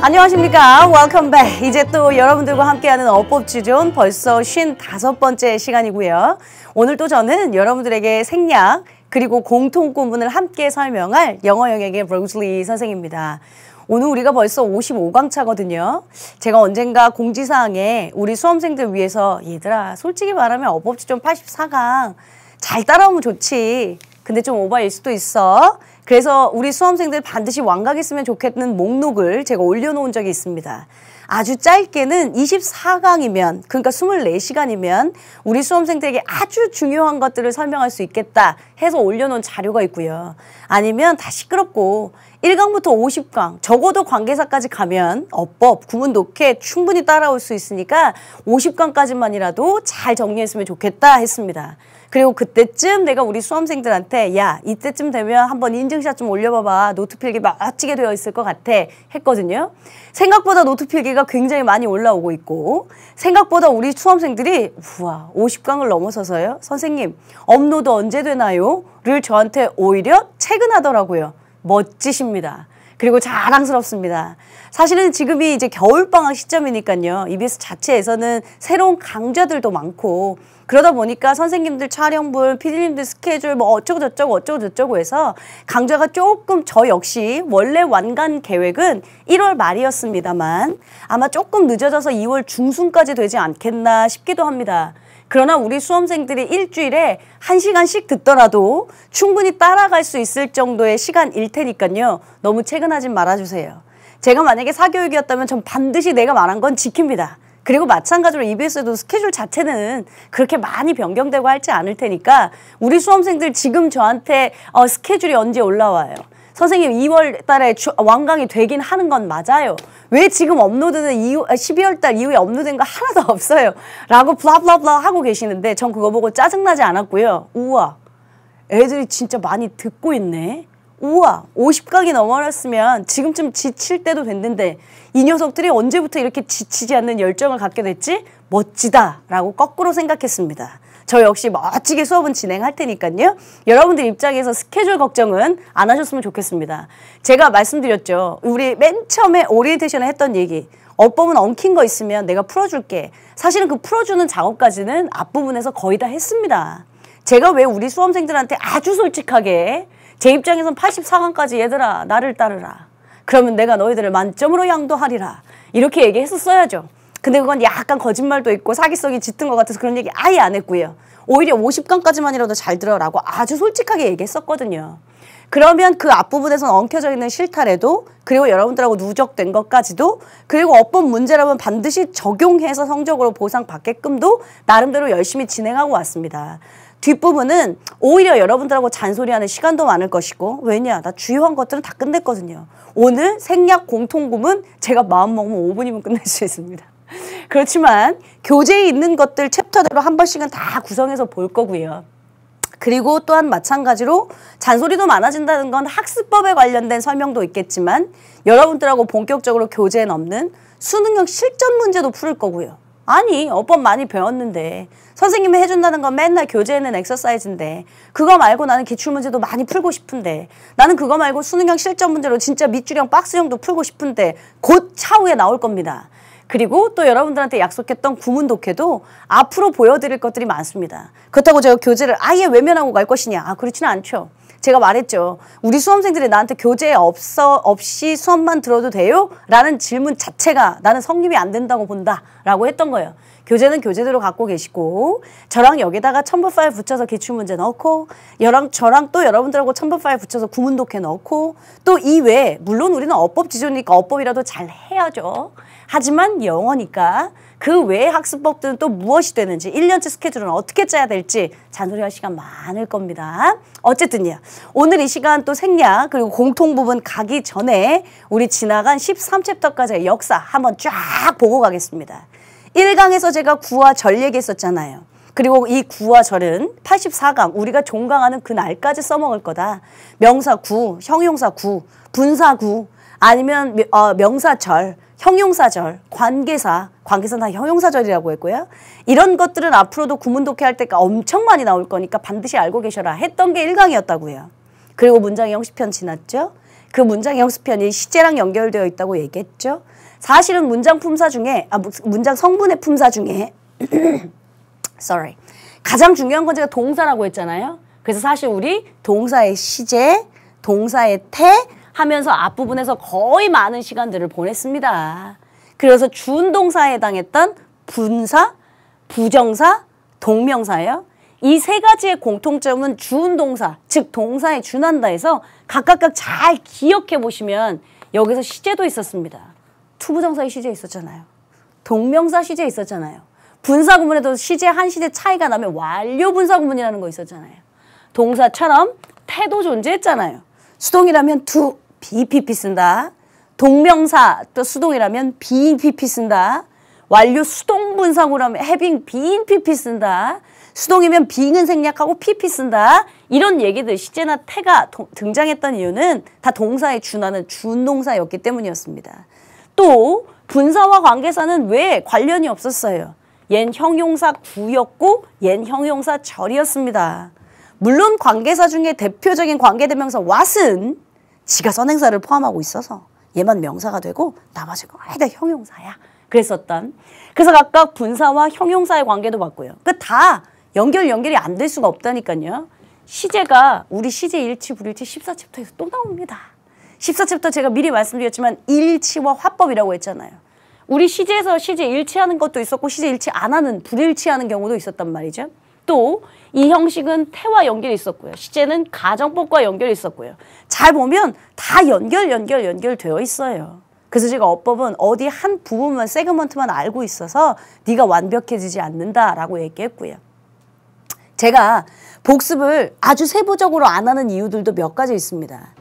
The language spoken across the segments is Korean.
안녕하십니까. Welcome back. 이제 또 여러분들과 함께하는 어법지존 벌써 55번째 시간이고요. 오늘 또 저는 여러분들에게 생략 그리고 공통구문을 함께 설명할 영어 영역의 로즐리 선생입니다. 오늘 우리가 벌써 55강 차거든요. 제가 언젠가 공지사항에 우리 수험생들 위해서 얘들아 솔직히 말하면 어법지존 84강 잘 따라오면 좋지. 근데 좀 오버일 수도 있어. 그래서 우리 수험생들 반드시 완강했으면 좋겠는 목록을 제가 올려놓은 적이 있습니다. 아주 짧게는 24강이면 그러니까 24시간이면 우리 수험생들에게 아주 중요한 것들을 설명할 수 있겠다 해서 올려놓은 자료가 있고요. 아니면 다 시끄럽고 1강부터 50강 적어도 관계사까지 가면 어법, 구문 독해 충분히 따라올 수 있으니까 50강까지만이라도 잘 정리했으면 좋겠다 했습니다. 그리고 그때쯤 내가 우리 수험생들한테 야 이때쯤 되면 한번 인증샷 좀 올려봐봐. 노트 필기 멋지게 되어 있을 것 같아 했거든요. 생각보다 노트 필기가 굉장히 많이 올라오고 있고 생각보다 우리 수험생들이 우와 50강을 넘어서서요. 선생님 업로드 언제 되나요? 를 저한테 오히려 퇴근하더라고요. 멋지십니다. 그리고 자랑스럽습니다. 사실은 지금이 이제 겨울방학 시점이니까요. EBS 자체에서는 새로운 강좌들도 많고 그러다 보니까 선생님들 촬영분, PD님들 스케줄 뭐 어쩌고 저쩌고 해서 강좌가 조금 저 역시 원래 완간 계획은 1월 말이었습니다만 아마 조금 늦어져서 2월 중순까지 되지 않겠나 싶기도 합니다. 그러나 우리 수험생들이 일주일에 1시간씩 듣더라도 충분히 따라갈 수 있을 정도의 시간일 테니까요. 너무 체근하지 말아주세요. 제가 만약에 사교육이었다면 전 반드시 내가 말한 건 지킵니다. 그리고 마찬가지로 EBS도 스케줄 자체는 그렇게 많이 변경되고 할지 않을 테니까 우리 수험생들 지금 저한테 스케줄이 언제 올라와요? 선생님 2월 달에 완강이 되긴 하는 건 맞아요. 왜 지금 업로드는 12월 달 이후에 업로드된 거 하나도 없어요. 라고 블라블라블라 하고 계시는데 전 그거 보고 짜증나지 않았고요. 우와 애들이 진짜 많이 듣고 있네. 우와 50강이 넘어갔으면 지금쯤 지칠 때도 됐는데 이 녀석들이 언제부터 이렇게 지치지 않는 열정을 갖게 됐지? 멋지다 라고 거꾸로 생각했습니다. 저 역시 멋지게 수업은 진행할 테니까요. 여러분들 입장에서 스케줄 걱정은 안 하셨으면 좋겠습니다. 제가 말씀드렸죠. 우리 맨 처음에 오리엔테이션에 했던 얘기. 어법은 엉킨 거 있으면 내가 풀어줄게. 사실은 그 풀어주는 작업까지는 앞부분에서 거의 다 했습니다. 제가 왜 우리 수험생들한테 아주 솔직하게 제 입장에선 84강까지 얘들아 나를 따르라. 그러면 내가 너희들을 만점으로 양도하리라. 이렇게 얘기했었어야죠. 근데 그건 약간 거짓말도 있고 사기성이 짙은 것 같아서 그런 얘기 아예 안 했고요. 오히려 50강까지만이라도 잘 들어라고 아주 솔직하게 얘기했었거든요. 그러면 그 앞부분에선 엉켜져 있는 실타래도 그리고 여러분들하고 누적된 것까지도 그리고 어법 문제라면 반드시 적용해서 성적으로 보상받게끔도 나름대로 열심히 진행하고 왔습니다. 뒷부분은 오히려 여러분들하고 잔소리하는 시간도 많을 것이고 왜냐? 나 주요한 것들은 다 끝냈거든요. 오늘 생략 공통구문 제가 마음먹으면 5분이면 끝낼 수 있습니다. 그렇지만 교재에 있는 것들 챕터대로 한 번씩은 다 구성해서 볼 거고요. 그리고 또한 마찬가지로 잔소리도 많아진다는 건 학습법에 관련된 설명도 있겠지만 여러분들하고 본격적으로 교재에 없는 수능형 실전 문제도 풀을 거고요. 아니 어법 많이 배웠는데 선생님이 해준다는 건 맨날 교재에는 엑서사이즈인데 그거 말고 나는 기출문제도 많이 풀고 싶은데 나는 그거 말고 수능형 실전 문제로 진짜 밑줄형 박스형도 풀고 싶은데 곧 차후에 나올 겁니다. 그리고 또 여러분들한테 약속했던 구문 독해도 앞으로 보여드릴 것들이 많습니다. 그렇다고 제가 교재를 아예 외면하고 갈 것이냐? 아 그렇지는 않죠. 제가 말했죠. 우리 수험생들이 나한테 교재에 없이 수업만 들어도 돼요? 라는 질문 자체가 나는 성립이 안 된다고 본다 라고 했던 거예요. 교재는 교재대로 갖고 계시고 저랑 여기다가 첨부 파일 붙여서 기출문제 넣고 저랑 또 여러분들하고 첨부 파일 붙여서 구문 독해 넣고 또 이외에 물론 우리는 어법 지존이니까 어법이라도 잘 해야죠. 하지만 영어니까 그 외의 학습법들은 또 무엇이 되는지 1년치 스케줄은 어떻게 짜야 될지 잔소리할 시간 많을 겁니다. 어쨌든요. 오늘 이 시간 또 생략 그리고 공통 부분 가기 전에 우리 지나간 13챕터까지의 역사 한번 쫙 보고 가겠습니다. 1강에서 제가 구와 절 얘기했었잖아요. 그리고 이 구와 절은 84강 우리가 종강하는 그 날까지 써먹을 거다. 명사 구, 형용사 구, 분사 구 아니면 명사절 형용사절, 관계사는 다 형용사절이라고 했고요. 이런 것들은 앞으로도 구문 독해할 때가 엄청 많이 나올 거니까 반드시 알고 계셔라 했던 게 1강이었다고요. 그리고 문장의 형식편 지났죠. 그 문장의 형식편이 시제랑 연결되어 있다고 얘기했죠. 사실은 문장 품사 중에 문장 성분의 품사 중에 sorry. 가장 중요한 건 제가 동사라고 했잖아요. 그래서 사실 우리 동사의 시제, 동사의 태 하면서 앞부분에서 거의 많은 시간들을 보냈습니다. 그래서 준동사에 해당했던 분사, 부정사, 동명사예요. 이 세 가지의 공통점은 준동사, 즉 동사에 준한다 해서 각각 잘 기억해 보시면 여기서 시제도 있었습니다. 투부정사의 시제 있었잖아요. 동명사 시제 있었잖아요. 분사구문에도 시제 한 시제 차이가 나면 완료 분사구문이라는 거 있었잖아요. 동사처럼 태도 존재했잖아요. 수동이라면 to, BPP 쓴다. 동명사 또 수동이라면 BPP 쓴다. 완료 수동 분사구라면 having been PP 쓴다. 수동이면 being은 생략하고 PP 쓴다. 이런 얘기들 시제나 태가 등장했던 이유는 다 동사에 준하는 준동사였기 때문이었습니다. 또 분사와 관계사는 왜 관련이 없었어요? 얜 형용사 구였고 얜 형용사 절이었습니다. 물론 관계사 중에 대표적인 관계대명사 what은 지가 선행사를 포함하고 있어서 얘만 명사가 되고 나머지 거 다 형용사야. 그랬었던. 그래서 각각 분사와 형용사의 관계도 봤고요. 그 다 연결이 안 될 수가 없다니까요. 시제가 우리 시제 일치 불일치 14챕터에서 또 나옵니다. 14챕터 제가 미리 말씀드렸지만 일치와 화법이라고 했잖아요. 우리 시제에서 시제 일치하는 것도 있었고 시제 일치 안 하는 불일치하는 경우도 있었단 말이죠. 또 이 형식은 태와 연결이 있었고요. 시제는 가정법과 연결이 있었고요. 잘 보면 다 연결되어 있어요. 그래서 제가 어법은 어디 한 부분만 세그먼트만 알고 있어서 네가 완벽해지지 않는다라고 얘기했고요. 제가 복습을 아주 세부적으로 안 하는 이유들도 몇 가지 있습니다.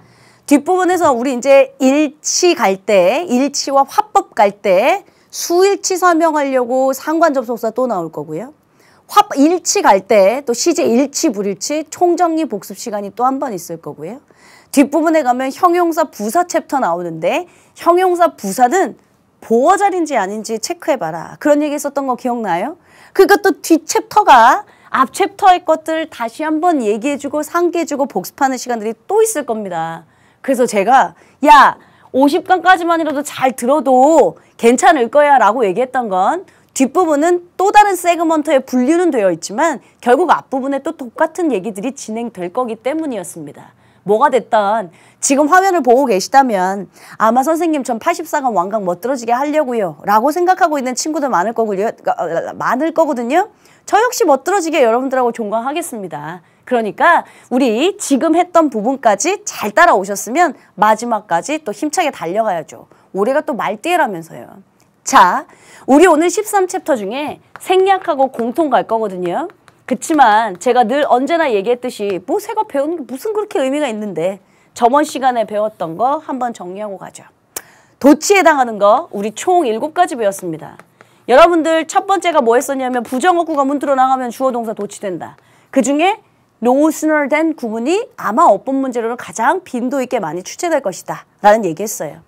뒷부분에서 우리 이제 일치 갈 때, 일치와 화법 갈 때 수일치 설명하려고 상관접속사 또 나올 거고요. 일치 갈 때 또 시제 일치, 불일치, 총정리 복습 시간이 또 한 번 있을 거고요. 뒷부분에 가면 형용사 부사 챕터 나오는데 형용사 부사는 보어자리인지 아닌지 체크해봐라. 그런 얘기 했었던 거 기억나요? 그러니까 또 뒷 챕터가 앞 챕터의 것들을 다시 한번 얘기해주고 상기해주고 복습하는 시간들이 또 있을 겁니다. 그래서 제가 야 50강까지만이라도 잘 들어도 괜찮을 거야 라고 얘기했던 건 뒷부분은 또 다른 세그먼트에 분류는 되어 있지만 결국 앞부분에 또 똑같은 얘기들이 진행될 거기 때문이었습니다. 뭐가 됐든 지금 화면을 보고 계시다면 아마 선생님 전 84강 완강 멋들어지게 하려고요 라고 생각하고 있는 친구들 많을 거거든요. 저 역시 멋들어지게 여러분들하고 종강하겠습니다. 그러니까 우리 지금 했던 부분까지 잘 따라오셨으면 마지막까지 또 힘차게 달려가야죠. 올해가 또 말띠에라면서요. 자, 우리 오늘 13챕터 중에 생략하고 공통 갈 거거든요. 그치만 제가 늘 언제나 얘기했듯이 뭐 새거 배우는 게 무슨 그렇게 의미가 있는데 저번 시간에 배웠던 거 한번 정리하고 가죠. 도치에 해당하는 거 우리 총 7가지 배웠습니다. 여러분들 첫 번째가 뭐 했었냐면 부정어구가 문들어 나가면 주어동사 도치된다. 그중에 no sooner than 구문이 아마 어법 문제로는 가장 빈도 있게 많이 출제될 것이다 라는 얘기했어요.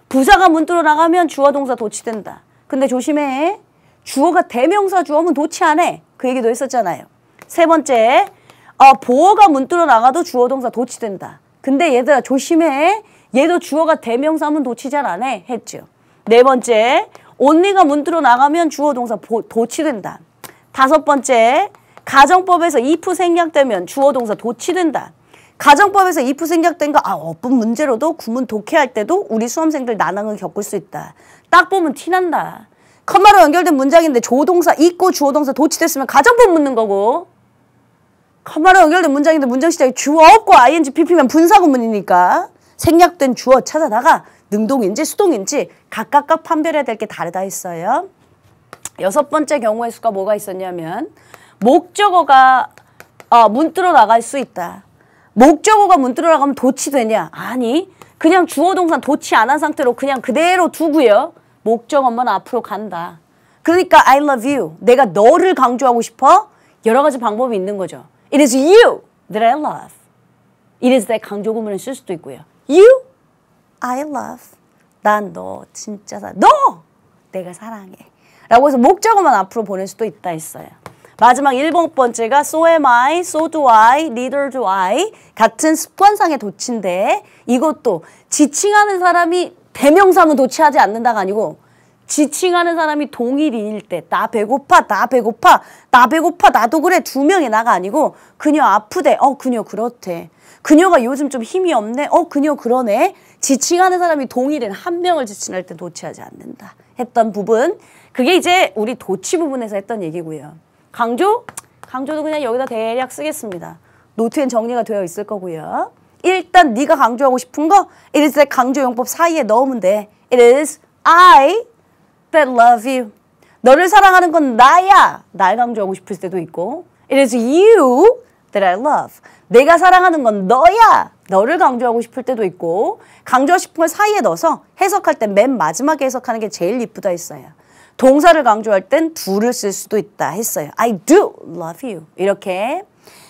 부사가 문들어 나가면 주어동사 도치된다. 근데 조심해. 주어가 대명사 주어면 도치 안 해. 그 얘기도 했었잖아요. 세 번째, 보어가 문들어 나가도 주어동사 도치된다. 근데 얘들아 조심해. 얘도 주어가 대명사면 도치 잘 안 해. 했죠. 네 번째, only가 문들어 나가면 주어동사 도치된다. 다섯 번째, 가정법에서 if 생략되면 주어동사 도치된다. 가정법에서 if 생략된 거 어법 문제로도 구문 독해할 때도 우리 수험생들 난항을 겪을 수 있다. 딱 보면 티난다. 컴마로 연결된 문장인데 조동사 있고 주어동사 도치됐으면 가정법 묻는 거고 컴마로 연결된 문장인데 문장 시작에 주어 없고 ing pp면 분사구문이니까 생략된 주어 찾아다가 능동인지 수동인지 각각 판별해야 될 게 다르다 했어요. 여섯 번째 경우의 수가 뭐가 있었냐면 목적어가 문들어 나갈 수 있다. 목적어가 문들어 나가면 도치되냐? 아니, 그냥 주어동사 도치 안 한 상태로 그냥 그대로 두고요. 목적어만 앞으로 간다. 그러니까 I love you. 내가 너를 강조하고 싶어? 여러 가지 방법이 있는 거죠. It is you that I love. It is that 강조구문을 쓸 수도 있고요. You, I love. 난 너 진짜 너 내가 사랑해. 라고 해서 목적어만 앞으로 보낼 수도 있다 했어요. 마지막 7번째가 so am I, so do I, neither do I 같은 습관상의 도치인데 이것도 지칭하는 사람이 대명사면 도치하지 않는다가 아니고 지칭하는 사람이 동일인일 때 나 배고파, 나 배고파, 나 배고파, 나도 그래 두 명의 나가 아니고 그녀 아프대, 그녀 그렇대. 그녀가 요즘 좀 힘이 없네, 그녀 그러네. 지칭하는 사람이 동일인 한 명을 지칭할 때 도치하지 않는다 했던 부분. 그게 이제 우리 도치 부분에서 했던 얘기고요. 강조? 강조도 그냥 여기다 대략 쓰겠습니다. 노트엔 정리가 되어 있을 거고요. 일단 네가 강조하고 싶은 거 it is that 강조용법 사이에 넣으면 돼. It is I that love you. 너를 사랑하는 건 나야. 날 강조하고 싶을 때도 있고 it is you that I love. 내가 사랑하는 건 너야. 너를 강조하고 싶을 때도 있고 강조하고 싶은 걸 사이에 넣어서 해석할 때 맨 마지막에 해석하는 게 제일 이쁘다 했어요. 동사를 강조할 땐 do를 쓸 수도 있다 했어요. I do love you. 이렇게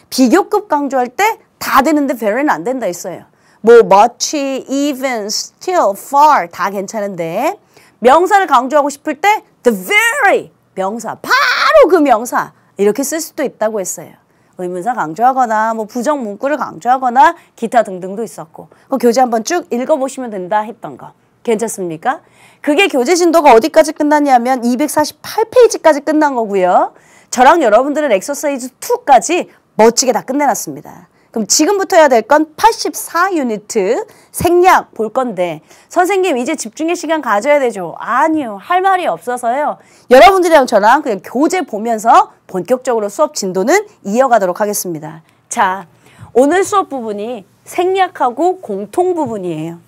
비교급 강조할 때 다 되는데 very는 안 된다 했어요. 뭐 much, even, still, far 다 괜찮은데 명사를 강조하고 싶을 때 the very 명사, 바로 그 명사 이렇게 쓸 수도 있다고 했어요. 의문사 강조하거나 뭐 부정 문구를 강조하거나 기타 등등도 있었고 그 교재 한번 쭉 읽어보시면 된다 했던 거. 괜찮습니까? 그게 교재 진도가 어디까지 끝났냐면 248페이지까지 끝난 거고요. 저랑 여러분들은 엑서사이즈 2까지 멋지게 다 끝내놨습니다. 그럼 지금부터 해야 될 건 84유니트 생략 볼 건데 선생님 이제 집중의 시간 가져야 되죠? 아니요. 할 말이 없어서요. 여러분들이랑 저랑 그냥 교재 보면서 본격적으로 수업 진도는 이어가도록 하겠습니다. 자, 오늘 수업 부분이 생략하고 공통 부분이에요.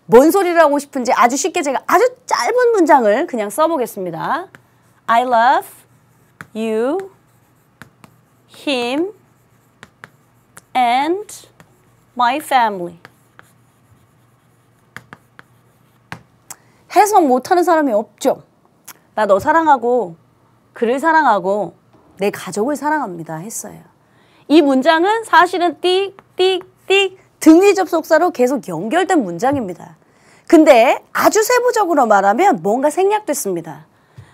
뭔 소리를 하고 싶은지 아주 쉽게 제가 아주 짧은 문장을 그냥 써보겠습니다. I love you, him, and my family. 해석 못하는 사람이 없죠. 나 너 사랑하고 그를 사랑하고 내 가족을 사랑합니다 했어요. 이 문장은 사실은 띡띡띡 등위 접속사로 계속 연결된 문장입니다. 근데 아주 세부적으로 말하면 뭔가 생략됐습니다.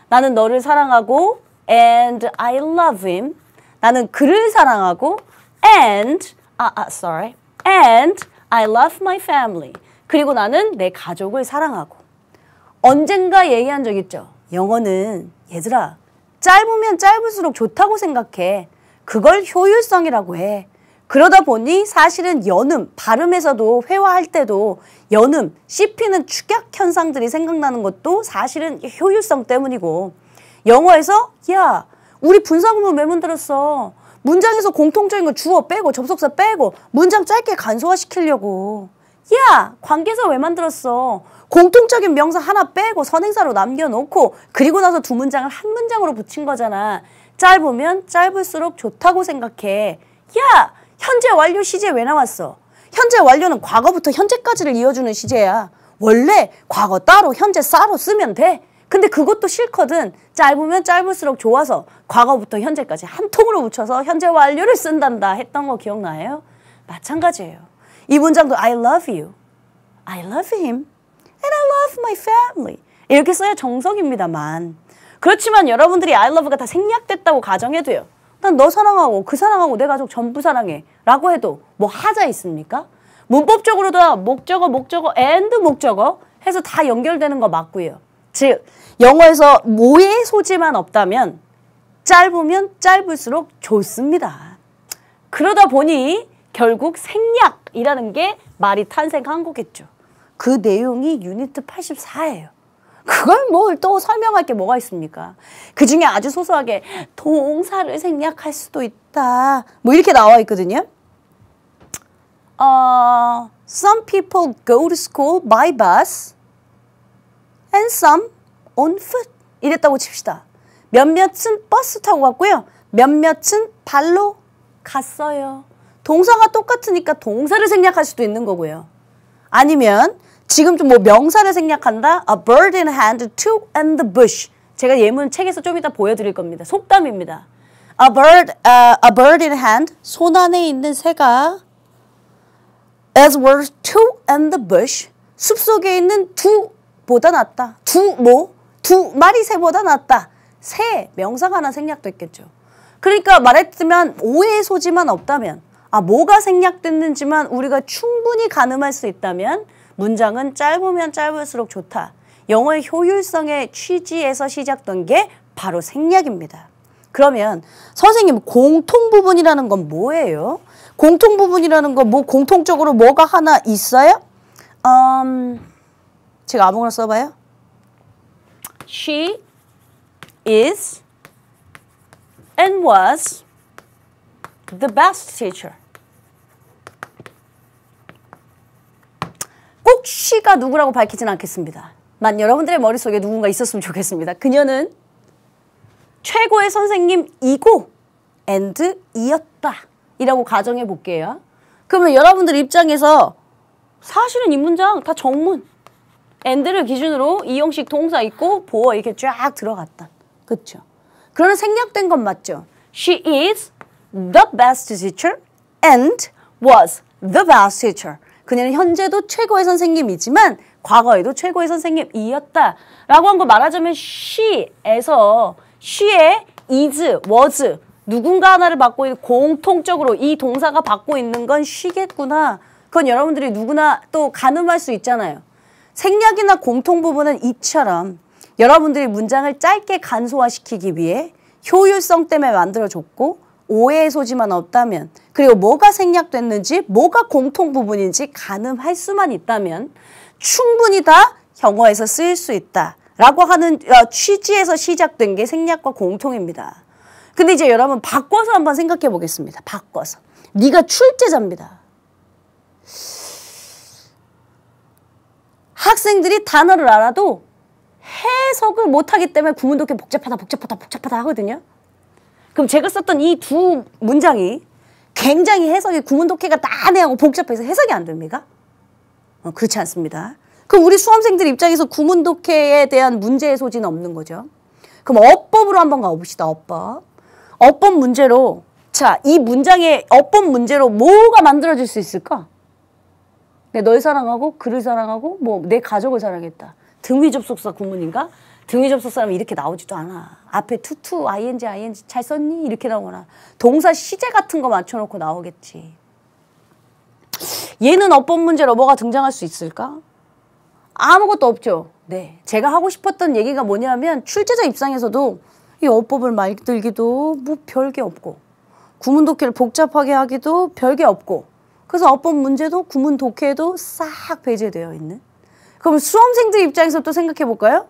나는 너를 사랑하고 and I love him. 나는 그를 사랑하고 and I love my family. 그리고 나는 내 가족을 사랑하고. 언젠가 얘기한 적 있죠. 영어는 얘들아 짧으면 짧을수록 좋다고 생각해. 그걸 효율성이라고 해. 그러다 보니 사실은 연음, 발음에서도 회화할 때도 연음, 씹히는 축약 현상들이 생각나는 것도 사실은 효율성 때문이고 영어에서 야, 우리 분사구문 왜 만들었어? 문장에서 공통적인 거 주어 빼고 접속사 빼고 문장 짧게 간소화시키려고. 야, 관계사 왜 만들었어? 공통적인 명사 하나 빼고 선행사로 남겨놓고 그리고 나서 두 문장을 한 문장으로 붙인 거잖아. 짧으면 짧을수록 좋다고 생각해. 야, 현재 완료 시제 왜 나왔어? 현재 완료는 과거부터 현재까지를 이어주는 시제야. 원래 과거 따로 현재 싸로 쓰면 돼. 근데 그것도 싫거든. 짧으면 짧을수록 좋아서 과거부터 현재까지 한 통으로 붙여서 현재 완료를 쓴단다 했던 거 기억나요? 마찬가지예요. 이 문장도 I love you, I love him, and I love my family 이렇게 써야 정석입니다만 그렇지만 여러분들이 I love가 다 생략됐다고 가정해도요. 난 너 사랑하고 그 사랑하고 내 가족 전부 사랑해 라고 해도 뭐 하자 있습니까? 문법적으로도 목적어, and 목적어 해서 다 연결되는 거 맞고요. 즉 영어에서 모의 소지만 없다면 짧으면 짧을수록 좋습니다. 그러다 보니 결국 생략이라는 게 말이 탄생한 거겠죠. 그 내용이 유니트 84예요. 그걸 뭘 또 설명할 게 뭐가 있습니까? 그중에 아주 소소하게 동사를 생략할 수도 있다. 뭐 이렇게 나와 있거든요. Some people go to school by bus and some on foot. 이랬다고 칩시다. 몇몇은 버스 타고 갔고요. 몇몇은 발로 갔어요. 동사가 똑같으니까 동사를 생략할 수도 있는 거고요. 아니면 지금 좀 뭐 명사를 생략한다. A bird in hand, two in the bush. 제가 예문 책에서 좀 이따 보여드릴 겁니다. 속담입니다. A bird in hand, 손 안에 있는 새가 as were two in the bush. 숲속에 있는 두보다 낫다. 두 마리 새보다 낫다. 새 명사가 하나 생략됐겠죠. 그러니까 말했으면 오해의 소지만 없다면, 뭐가 생략됐는지만 우리가 충분히 가늠할 수 있다면 문장은 짧으면 짧을수록 좋다. 영어의 효율성의 취지에서 시작된 게 바로 생략입니다. 그러면 선생님, 공통 부분이라는 건 뭐예요? 공통 부분이라는 건 공통적으로 뭐가 하나 있어요? 제가 아무거나 써봐요. She is and was the best teacher. 꼭 she가 누구라고 밝히진 않겠습니다. 만 여러분들의 머릿속에 누군가 있었으면 좋겠습니다. 그녀는 최고의 선생님이고 and 이었다 이라고 가정해 볼게요. 그러면 여러분들 입장에서 사실은 이 문장 다 정문 and를 기준으로 이형식 동사 있고 보어 이렇게 쫙 들어갔다. 그렇죠? 그러나 생략된 건 맞죠? She is the best teacher and was the best teacher. 그녀는 현재도 최고의 선생님이지만 과거에도 최고의 선생님이었다 라고 한 거 말하자면 she에서 she의 is, was 누군가 하나를 받고 있는 공통적으로 이 동사가 받고 있는 건 she겠구나. 그건 여러분들이 누구나 또 가늠할 수 있잖아요. 생략이나 공통 부분은 이처럼 여러분들이 문장을 짧게 간소화시키기 위해 효율성 때문에 만들어줬고 오해의 소지만 없다면 그리고 뭐가 생략됐는지 뭐가 공통 부분인지 가늠할 수만 있다면 충분히 다 영어에서 쓰일 수 있다라고 하는 취지에서 시작된 게 생략과 공통입니다. 근데 이제 여러분 바꿔서 한번 생각해 보겠습니다. 바꿔서. 네가 출제자입니다. 학생들이 단어를 알아도 해석을 못하기 때문에 구문독해 복잡하다 하거든요. 그럼 제가 썼던 이 두 문장이 굉장히 해석이 구문독해가 난해하고 복잡해서 해석이 안 됩니까? 그렇지 않습니다. 그럼 우리 수험생들 입장에서 구문독해에 대한 문제의 소지는 없는 거죠. 그럼 어법으로 한번 가봅시다. 어법 문제로 자, 이 문장의 어법 문제로 뭐가 만들어질 수 있을까? 널 사랑하고 그를 사랑하고 내 가족을 사랑했다. 등위 접속사 구문인가? 등위 접속사라면 이렇게 나오지도 않아. 앞에 투, ing 잘 썼니? 이렇게 나오거나 동사 시제 같은 거 맞춰놓고 나오겠지. 얘는 어법 문제로 뭐가 등장할 수 있을까? 아무것도 없죠. 네, 제가 하고 싶었던 얘기가 뭐냐면 출제자 입장에서도 이 어법을 만들기도 별게 없고 구문 독해를 복잡하게 하기도 별게 없고 그래서 어법 문제도 구문 독해도 싹 배제되어 있는. 그럼 수험생들 입장에서 또 생각해 볼까요?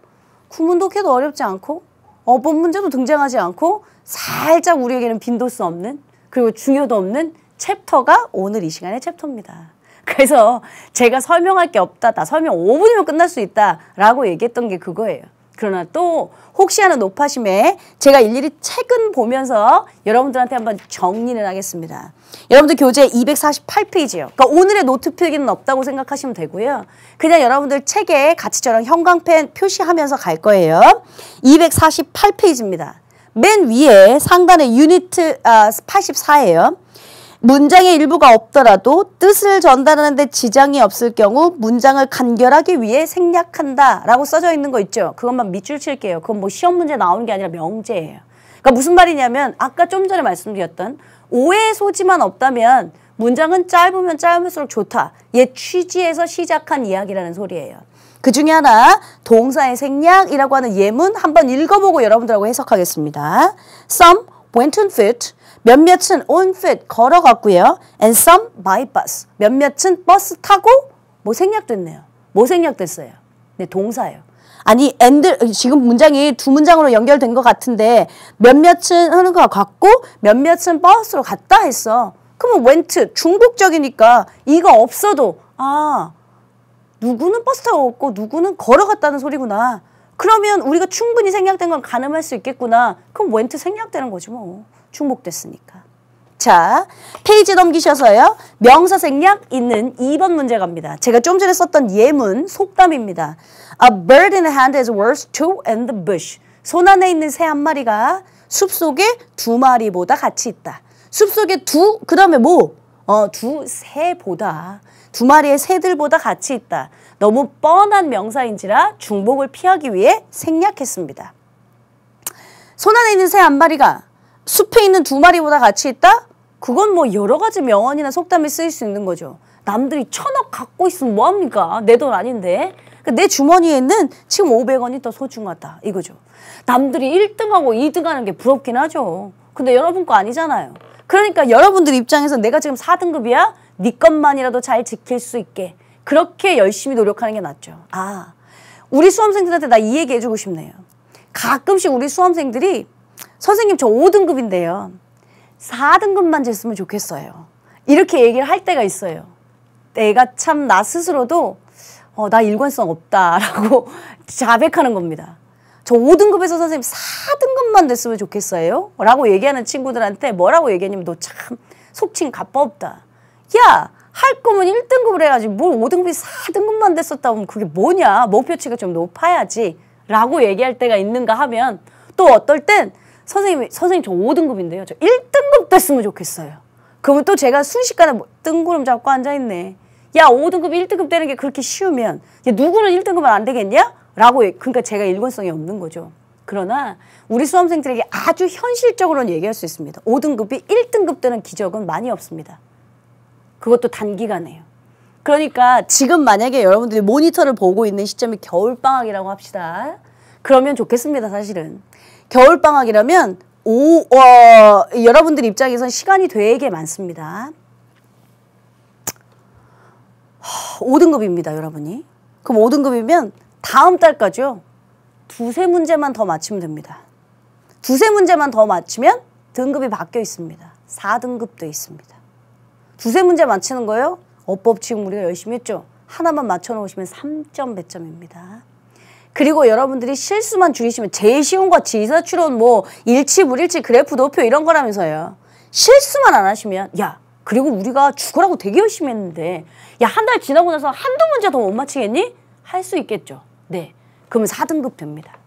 구문 독해도 어렵지 않고 어법 문제도 등장하지 않고 살짝 우리에게는 빈도수 없는 그리고 중요도 없는 챕터가 오늘 이 시간의 챕터입니다. 그래서 제가 설명할 게 없다. 나 설명 5분이면 끝날 수 있다 라고 얘기했던 게 그거예요. 그러나 또 혹시 하는 노파심에 제가 일일이 책은 보면서 여러분들한테 한번 정리를 하겠습니다. 여러분들 교재 248페이지요. 그러니까 오늘의 노트 필기는 없다고 생각하시면 되고요. 그냥 여러분들 책에 같이 저랑 형광펜 표시하면서 갈 거예요. 248페이지입니다. 맨 위에 상단에 유닛 84예요. 문장의 일부가 없더라도 뜻을 전달하는 데 지장이 없을 경우 문장을 간결하기 위해 생략한다 라고 써져 있는 거 있죠. 그것만 밑줄 칠게요. 그건 시험 문제 나오는 게 아니라 명제예요. 그러니까 무슨 말이냐면 아까 좀 전에 말씀드렸던 오해의 소지만 없다면 문장은 짧으면 짧을수록 좋다. 얘 취지에서 시작한 이야기라는 소리예요. 그 중에 하나 동사의 생략이라고 하는 예문 한번 읽어보고 여러분들하고 해석하겠습니다. Some went on foot. 몇몇은 on foot 걸어갔고요. And some by bus. 몇몇은 버스 타고 생략됐네요. 생략됐어요? 네, 동사예요. 아니, and 지금 문장이 두 문장으로 연결된 것 같은데 몇몇은 하는 것 같고 몇몇은 버스로 갔다 했어. 그러면 went 중국적이니까 이거 없어도 누구는 버스 타고 갔고 누구는 걸어갔다는 소리구나. 그러면 우리가 충분히 생략된 건 가늠할 수 있겠구나. 그럼 went 생략되는 거지 뭐. 중복됐으니까. 자, 페이지 넘기셔서요. 명사 생략 있는 2번 문제 갑니다. 제가 좀 전에 썼던 예문 속담입니다. A bird in the hand is worth two in the bush. 손 안에 있는 새 한 마리가 숲속에 두 마리보다 가치 있다. 숲속에 그 다음에 두 새보다. 두 마리의 새들보다 가치 있다. 너무 뻔한 명사인지라 중복을 피하기 위해 생략했습니다. 손 안에 있는 새 한 마리가 숲에 있는 두 마리보다 가치 있다? 그건 뭐 여러 가지 명언이나 속담이 쓰일 수 있는 거죠. 남들이 1,000억 갖고 있으면 뭐합니까? 내 돈 아닌데. 내 주머니에 있는 지금 500원이 더 소중하다 이거죠. 남들이 1등하고 2등하는 게 부럽긴 하죠. 근데 여러분 거 아니잖아요. 그러니까 여러분들 입장에서 내가 지금 4등급이야? 네 것만이라도 잘 지킬 수 있게 그렇게 열심히 노력하는 게 낫죠. 아, 우리 수험생들한테 나 이 얘기 해주고 싶네요. 가끔씩 우리 수험생들이 선생님 저 5등급인데요. 4등급만 쟀으면 좋겠어요. 이렇게 얘기를 할 때가 있어요. 내가 참 나 스스로도 나 일관성 없다라고 자백하는 겁니다. 저 5등급에서 선생님 4등급만 됐으면 좋겠어요 라고 얘기하는 친구들한테 뭐라고 얘기하냐면 너 참 속칭 가빠 없다. 야, 할 거면 1등급을 해야지 뭘 5등급이 4등급만 됐었다 하면 그게 뭐냐. 목표치가 좀 높아야지 라고 얘기할 때가 있는가 하면 또 어떨 땐 선생님 저 5등급인데요. 저 1등급 됐으면 좋겠어요. 그러면 또 제가 순식간에 뜬구름 잡고 앉아있네. 야, 5등급, 1등급 되는 게 그렇게 쉬우면 야, 누구는 1등급은 안 되겠냐? 라고 그러니까 제가 일관성이 없는 거죠. 그러나 우리 수험생들에게 아주 현실적으로는 얘기할 수 있습니다. 5등급이 1등급 되는 기적은 많이 없습니다. 그것도 단기간에요. 그러니까 지금 만약에 여러분들이 모니터를 보고 있는 시점이 겨울방학이라고 합시다. 그러면 좋겠습니다, 사실은. 겨울방학이라면 여러분들 입장에선 시간이 되게 많습니다. 5등급입니다, 여러분이. 그럼 5등급이면 다음 달까지요. 두세 문제만 더 맞추면 됩니다. 두세 문제만 더 맞추면 등급이 바뀌어 있습니다. 4등급도 있습니다. 두세 문제 맞추는 거요. 어법 지금 우리가 열심히 했죠. 하나만 맞춰놓으시면 3점 배점입니다. 그리고 여러분들이 실수만 줄이시면 제일 쉬운 거 지사추론 뭐 일치 불일치 그래프 도표 이런 거라면서요. 실수만 안 하시면 야 그리고 우리가 죽으라고 되게 열심히 했는데 야 한 달 지나고 나서 한두 문제 더 못 맞히겠니? 할 수 있겠죠. 네. 그러면 4등급 됩니다.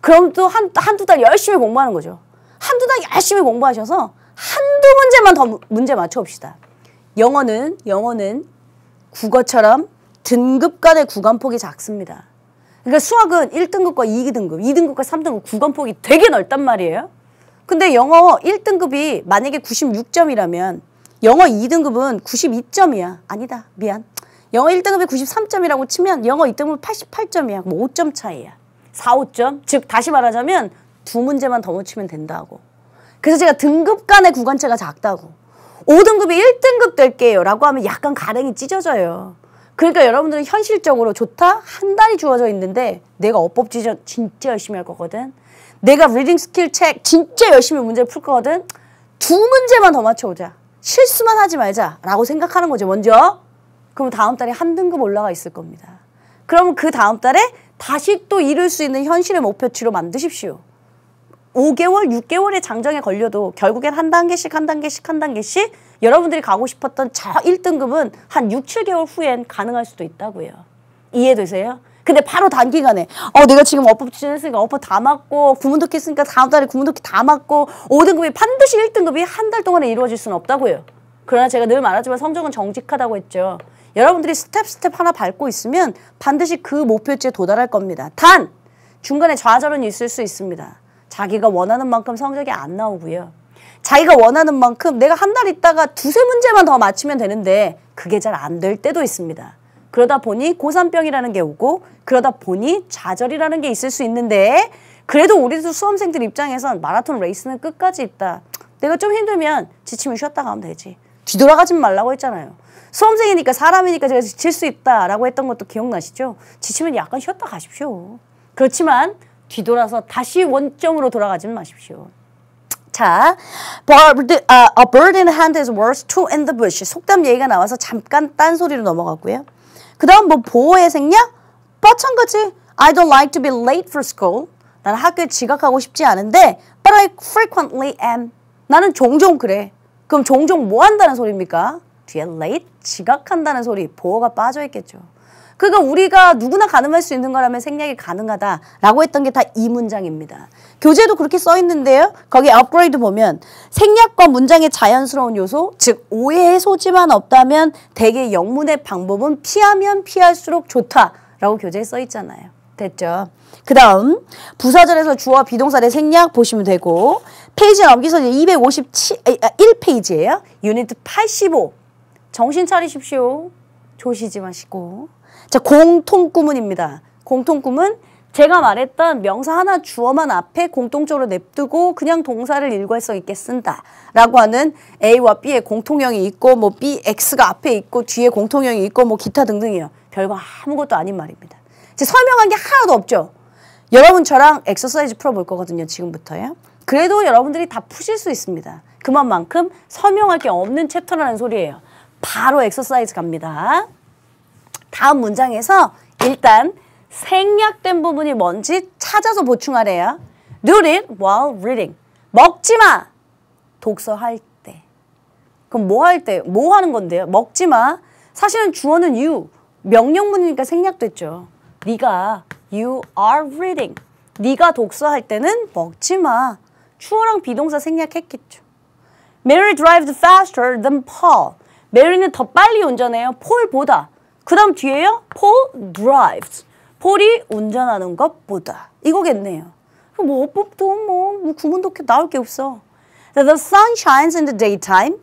그럼 또 한두 달 열심히 공부하는 거죠. 한두 달 열심히 공부하셔서 한두 문제만 더 문제 맞춰봅시다. 영어는 국어처럼 등급 간의 구간폭이 작습니다. 그러니까 수학은 1등급과 2등급, 2등급과 3등급 구간폭이 되게 넓단 말이에요. 근데 영어 1등급이 만약에 96점이라면 영어 2등급은 92점이야. 아니다. 미안. 영어 1등급이 93점이라고 치면 영어 2등급은 88점이야. 뭐 5점 차이야. 4, 5점? 즉 다시 말하자면 두 문제만 더 맞추면 된다고. 그래서 제가 등급 간의 구간차가 작다고. 5등급이 1등급 될게요 라고 하면 약간 가랭이 찢어져요. 그러니까 여러분들은 현실적으로 좋다? 한 달이 주어져 있는데 내가 어법 지정 진짜 열심히 할 거거든. 내가 리딩 스킬 책 진짜 열심히 문제를 풀 거거든. 두 문제만 더 맞춰오자. 실수만 하지 말자 라고 생각하는 거죠. 먼저. 그럼 다음 달에 한 등급 올라가 있을 겁니다. 그러면 그 다음 달에 다시 또 이룰 수 있는 현실의 목표치로 만드십시오. 5개월, 6개월의 장정에 걸려도 결국엔 한 단계씩 여러분들이 가고 싶었던 저 1등급은 한 6, 7개월 후엔 가능할 수도 있다고요. 이해되세요? 근데 바로 단기간에 내가 지금 어법 지정했으니까 어법 다 맞고 구문독기 했으니까 다음 달에 구문독기 다 맞고 5등급이 반드시 1등급이 한 달 동안에 이루어질 수는 없다고요. 그러나 제가 늘 말하지만 성적은 정직하다고 했죠. 여러분들이 스텝 하나 밟고 있으면 반드시 그 목표치에 도달할 겁니다. 단! 중간에 좌절은 있을 수 있습니다. 자기가 원하는 만큼 성적이 안 나오고요. 자기가 원하는 만큼 내가 한 달 있다가 두세 문제만 더 맞추면 되는데 그게 잘 안 될 때도 있습니다. 그러다 보니 고3병이라는 게 오고 그러다 보니 좌절이라는 게 있을 수 있는데 그래도 우리도 수험생들 입장에선 마라톤 레이스는 끝까지 있다. 내가 좀 힘들면 지치면 쉬었다 가면 되지. 뒤돌아가지 말라고 했잖아요. 수험생이니까 사람이니까 제가 지칠 수 있다라고 했던 것도 기억나시죠? 지치면 약간 쉬었다 가십시오. 그렇지만 뒤돌아서 다시 원점으로 돌아가지 마십시오. 자, a bird in the hand is worth two in the bush. 속담 얘기가 나와서 잠깐 딴소리로 넘어갔고요. 그 다음 뭐 보호의 생략? 마찬가지. I don't like to be late for school. 나는 학교에 지각하고 싶지 않은데 but I frequently am. 나는 종종 그래. 그럼 종종 뭐 한다는 소리입니까? 뒤에 late, 지각한다는 소리, 보호가 빠져 있겠죠. 그러니까 우리가 누구나 가늠할 수 있는 거라면 생략이 가능하다라고 했던 게 다 이 문장입니다. 교재도 그렇게 써 있는데요. 거기 업그레이드 보면 생략과 문장의 자연스러운 요소, 즉 오해의 소지만 없다면 대개 영문의 방법은 피하면 피할수록 좋다라고 교재에 써 있잖아요. 됐죠? 그 다음 부사절에서 주어와 비동사의 생략 보시면 되고 페이지 넘기서 1페이지예요. 유니트 85. 정신 차리십시오. 조시지 마시고. 자, 공통구문입니다. 공통구문 제가 말했던 명사 하나 주어만 앞에 공통적으로 냅두고 그냥 동사를 일괄성 있게 쓴다 라고 하는 A와 B의 공통형이 있고 뭐 B, X가 앞에 있고 뒤에 공통형이 있고 뭐 기타 등등이요. 별거 아무것도 아닌 말입니다. 이제 설명한 게 하나도 없죠. 여러분 저랑 엑서사이즈 풀어볼 거거든요. 지금부터요. 그래도 여러분들이 다 푸실 수 있습니다. 그만큼 설명할 게 없는 챕터라는 소리예요. 바로 엑서사이즈 갑니다. 다음 문장에서 일단 생략된 부분이 뭔지 찾아서 보충하래요. Do it while reading. 먹지 마. 독서할 때. 그럼 뭐 할 때? 뭐 하는 건데요? 먹지 마. 사실은 주어는 you. 명령문이니까 생략됐죠. 네가 you are reading. 네가 독서할 때는 먹지 마. 주어랑 비동사 생략했겠죠. Mary drives faster than Paul. 메리는 더 빨리 운전해요. 폴보다. 그 다음 뒤에요. Paul drives. 폴이 운전하는 것보다. 이거겠네요. 뭐 어법도 뭐 구문도 나올 게 없어. The sun shines in the daytime.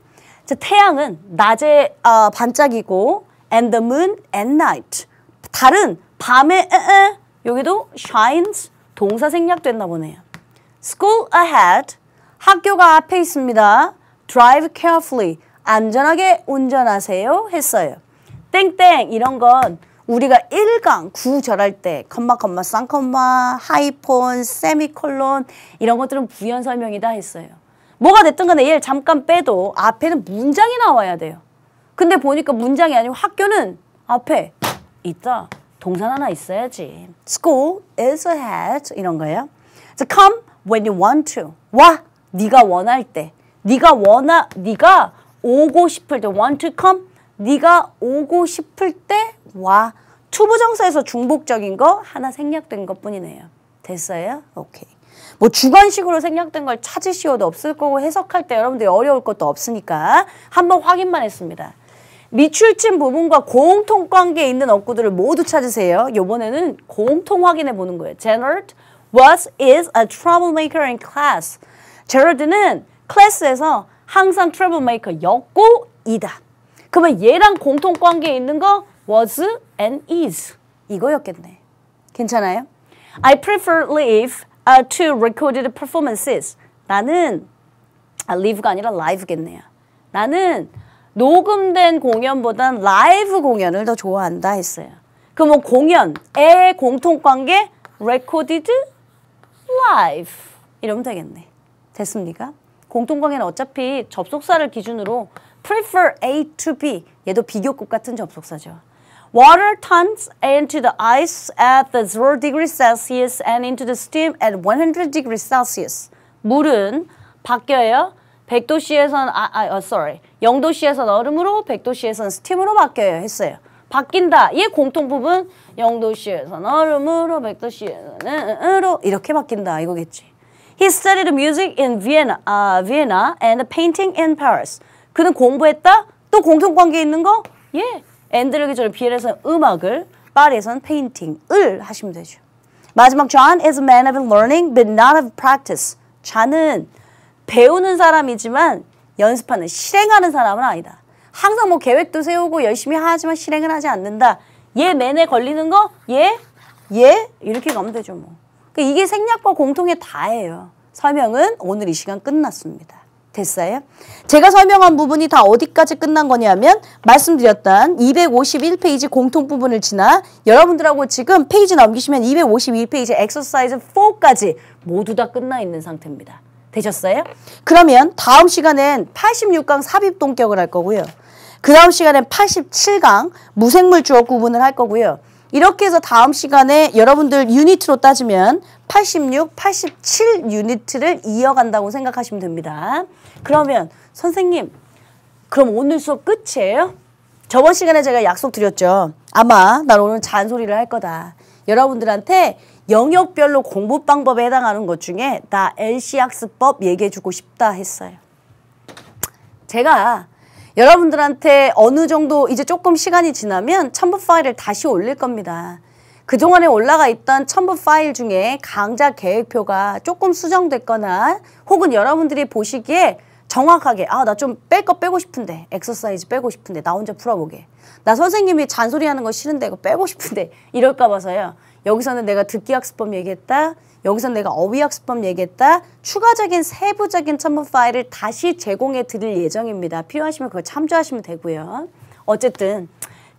자, 태양은 낮에 반짝이고 and the moon at night. 달은 밤에 여기도 shines 동사 생략됐나 보네요. School ahead. 학교가 앞에 있습니다. Drive carefully. 안전하게 운전하세요 했어요. 땡땡 이런 건 우리가 1강 구절할 때 컴마 쌍컴마 하이폰 세미콜론 이런 것들은 부연 설명이다 했어요. 뭐가 됐든 간에 얘를 잠깐 빼도 앞에는 문장이 나와야 돼요. 근데 보니까 문장이 아니고 학교는 앞에 있다. 동사 하나 있어야지. School is ahead 이런 거예요. So come when you want to. 와 네가 원할 때. 네가 오고 싶을 때 want to come. 네가 오고 싶을 때 와. 투부정사에서 중복적인 거 하나 생략된 것뿐이네요. 됐어요? 오케이. 뭐 주관식으로 생략된 걸 찾으시어도 없을 거고 해석할 때 여러분들이 어려울 것도 없으니까 한번 확인만 했습니다. 미출진 부분과 공통관계에 있는 어구들을 모두 찾으세요. 이번에는 공통 확인해 보는 거예요. Gerald was, is a troublemaker in class. 제럴드는 클래스에서 항상 troublemaker였고 이다. 그러면 얘랑 공통관계에 있는 거 was and is 이거였겠네. 괜찮아요? I prefer live to recorded performances. 나는 live가 아니라 live겠네요. 나는 녹음된 공연보단 라이브 공연을 더 좋아한다 했어요. 그럼 뭐 공연의 공통관계 recorded live 이러면 되겠네. 됐습니까? 공통관계는 어차피 접속사를 기준으로 prefer A to B 얘도 비교급 같은 접속사죠. Water turns into the ice at the 0 degrees Celsius and into the steam at 100 degrees Celsius. 물은 바뀌어요. 100도씨에선 0도씨에선 얼음으로 100도씨에선 스팀으로 바뀌어요 했어요. 바뀐다. 얘 공통부분 0도씨에선 얼음으로 100도씨에선 으로 이렇게 바뀐다 이거겠지. He studied music in Vienna and painting in Paris. 그는 공부했다. 또 공통관계 있는 거? 예. and를 기준으로 비엘에서는 음악을, 파리에서는 페인팅을 하시면 되죠. 마지막 John is a man of learning but not of practice. 자는 배우는 사람이지만 연습하는, 실행하는 사람은 아니다. 항상 뭐 계획도 세우고 열심히 하지만 실행을 하지 않는다. 얘 맨에 걸리는 거? 얘 이렇게 가면 되죠 뭐. 그러니까 이게 생략과 공통의 다예요. 설명은 오늘 이 시간 끝났습니다. 됐어요? 제가 설명한 부분이 다 어디까지 끝난 거냐면 말씀드렸던 251페이지 공통 부분을 지나 여러분들하고 지금 페이지 넘기시면 252페이지 엑서사이즈 4까지 모두 다 끝나 있는 상태입니다. 되셨어요? 그러면 다음 시간엔 86강 삽입동격을 할 거고요. 그 다음 시간엔 87강 무생물 주어 구분을 할 거고요. 이렇게 해서 다음 시간에 여러분들 유니트로 따지면 86, 87 유니트를 이어간다고 생각하시면 됩니다. 그러면 선생님, 그럼 오늘 수업 끝이에요? 저번 시간에 제가 약속드렸죠. 아마 난 오늘 잔소리를 할 거다. 여러분들한테 영역별로 공부 방법에 해당하는 것 중에 나 LC학습법 얘기해주고 싶다 했어요. 제가 여러분들한테 어느 정도 이제 조금 시간이 지나면 첨부 파일을 다시 올릴 겁니다. 그동안에 올라가 있던 첨부 파일 중에 강좌 계획표가 조금 수정됐거나 혹은 여러분들이 보시기에 정확하게 나 좀 뺄 거 빼고 싶은데 엑서사이즈 빼고 싶은데 나 혼자 풀어보게. 나 선생님이 잔소리하는 거 싫은데 이거 빼고 싶은데 이럴까 봐서요. 여기서는 내가 듣기 학습법 얘기했다. 여기서는 내가 어휘 학습법 얘기했다. 추가적인 세부적인 첨부 파일을 다시 제공해 드릴 예정입니다. 필요하시면 그거 참조하시면 되고요. 어쨌든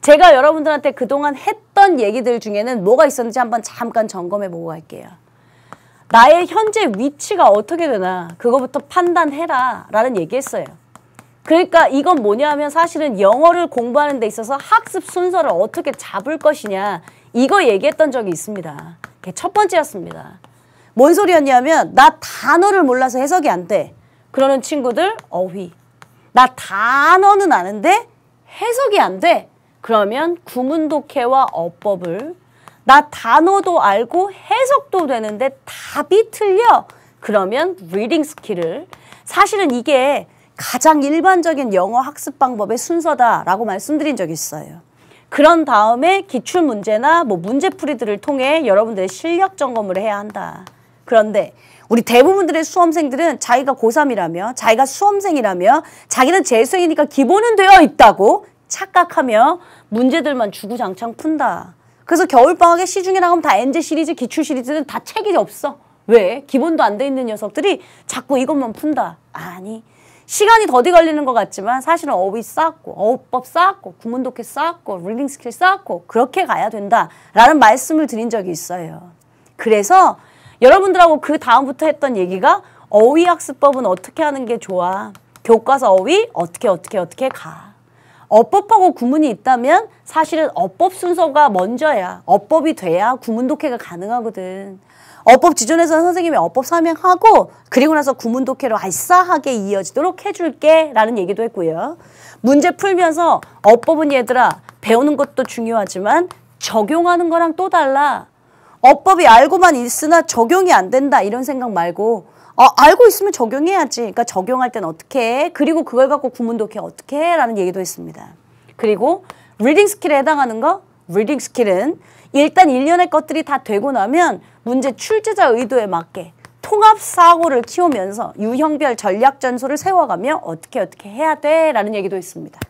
제가 여러분들한테 그동안 했던 얘기들 중에는 뭐가 있었는지 한번 잠깐 점검해 보고 갈게요. 나의 현재 위치가 어떻게 되나 그거부터 판단해라 라는 얘기했어요. 그러니까 이건 뭐냐 면 사실은 영어를 공부하는 데 있어서 학습 순서를 어떻게 잡을 것이냐 이거 얘기했던 적이 있습니다. 그게 첫 번째였습니다. 뭔 소리였냐면 나 단어를 몰라서 해석이 안 돼. 그러는 친구들 어휘. 나 단어는 아는데 해석이 안 돼. 그러면 구문독해와 어법을 나 단어도 알고 해석도 되는데 답이 틀려. 그러면 리딩 스킬을 사실은 이게 가장 일반적인 영어 학습 방법의 순서다라고 말씀드린 적이 있어요. 그런 다음에 기출문제나 뭐 문제풀이들을 통해 여러분들의 실력 점검을 해야 한다. 그런데 우리 대부분들의 수험생들은 자기가 고3이라며 자기가 수험생이라며 자기는 재수생이니까 기본은 되어 있다고 착각하며 문제들만 주구장창 푼다. 그래서 겨울방학에 시중에 나가면 다 엔제 시리즈, 기출 시리즈는 다 책이 없어. 왜? 기본도 안 돼 있는 녀석들이 자꾸 이것만 푼다. 아니, 시간이 더디 걸리는 것 같지만 사실은 어휘 쌓았고, 어법 쌓았고, 구문독해 쌓았고, 리딩 스킬 쌓았고 그렇게 가야 된다라는 말씀을 드린 적이 있어요. 그래서 여러분들하고 그 다음부터 했던 얘기가 어휘 학습법은 어떻게 하는 게 좋아. 교과서 어휘 어떻게 가. 어법하고 구문이 있다면 사실은 어법 순서가 먼저야. 어법이 돼야 구문독해가 가능하거든. 어법 지존에서 선생님이 어법 설명하고 그리고 나서 구문독해로 알싸하게 이어지도록 해줄게 라는 얘기도 했고요. 문제 풀면서 어법은 얘들아 배우는 것도 중요하지만 적용하는 거랑 또 달라. 어법이 알고만 있으나 적용이 안 된다 이런 생각 말고 알고 있으면 적용해야지. 그러니까 적용할 땐 어떻게 해? 그리고 그걸 갖고 구문독해 어떻게 해? 라는 얘기도 했습니다. 그리고 리딩 스킬에 해당하는 거? 리딩 스킬은 일단 일련의 것들이 다 되고 나면 문제 출제자 의도에 맞게 통합사고를 키우면서 유형별 전략전술을 세워가며 어떻게 해야 돼? 라는 얘기도 했습니다.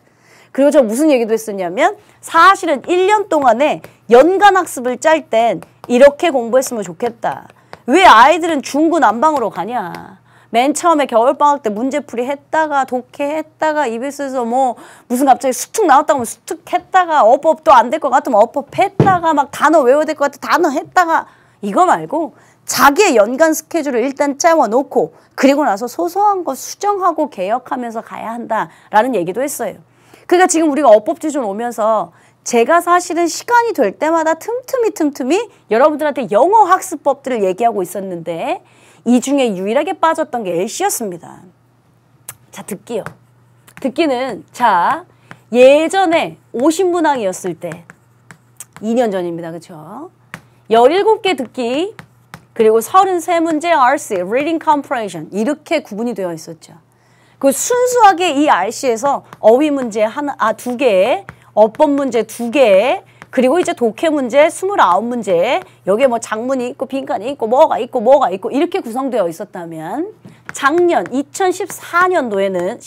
그리고 저 무슨 얘기도 했었냐면 사실은 1년 동안에 연간학습을 짤 땐 이렇게 공부했으면 좋겠다. 왜 아이들은 중구 난방으로 가냐. 맨 처음에 겨울방학 때 문제풀이 했다가 독해했다가 EBS에서 뭐 무슨 갑자기 수특 나왔다고 하면 수특했다가 어법도 안 될 것 같으면 어법 했다가 막 단어 외워야 될 것 같아 단어 했다가 이거 말고 자기의 연간 스케줄을 일단 짜워놓고 그리고 나서 소소한 거 수정하고 개혁하면서 가야 한다라는 얘기도 했어요. 그러니까 지금 우리가 어법지존 오면서 제가 사실은 시간이 될 때마다 틈틈이 여러분들한테 영어 학습법들을 얘기하고 있었는데 이 중에 유일하게 빠졌던 게 LC였습니다. 자, 듣기요. 듣기는 자 예전에 50문항이었을 때 2년 전입니다. 그렇죠? 17개 듣기 그리고 33문제 RC, Reading Comprehension 이렇게 구분이 되어 있었죠. 그 순수하게 이 RC에서 어휘 문제 두 개, 어법 문제 2개, 그리고 이제 독해 문제 29문제, 여기에 뭐 장문이 있고 빈칸이 있고 뭐가 있고 이렇게 구성되어 있었다면 작년 2014년도에는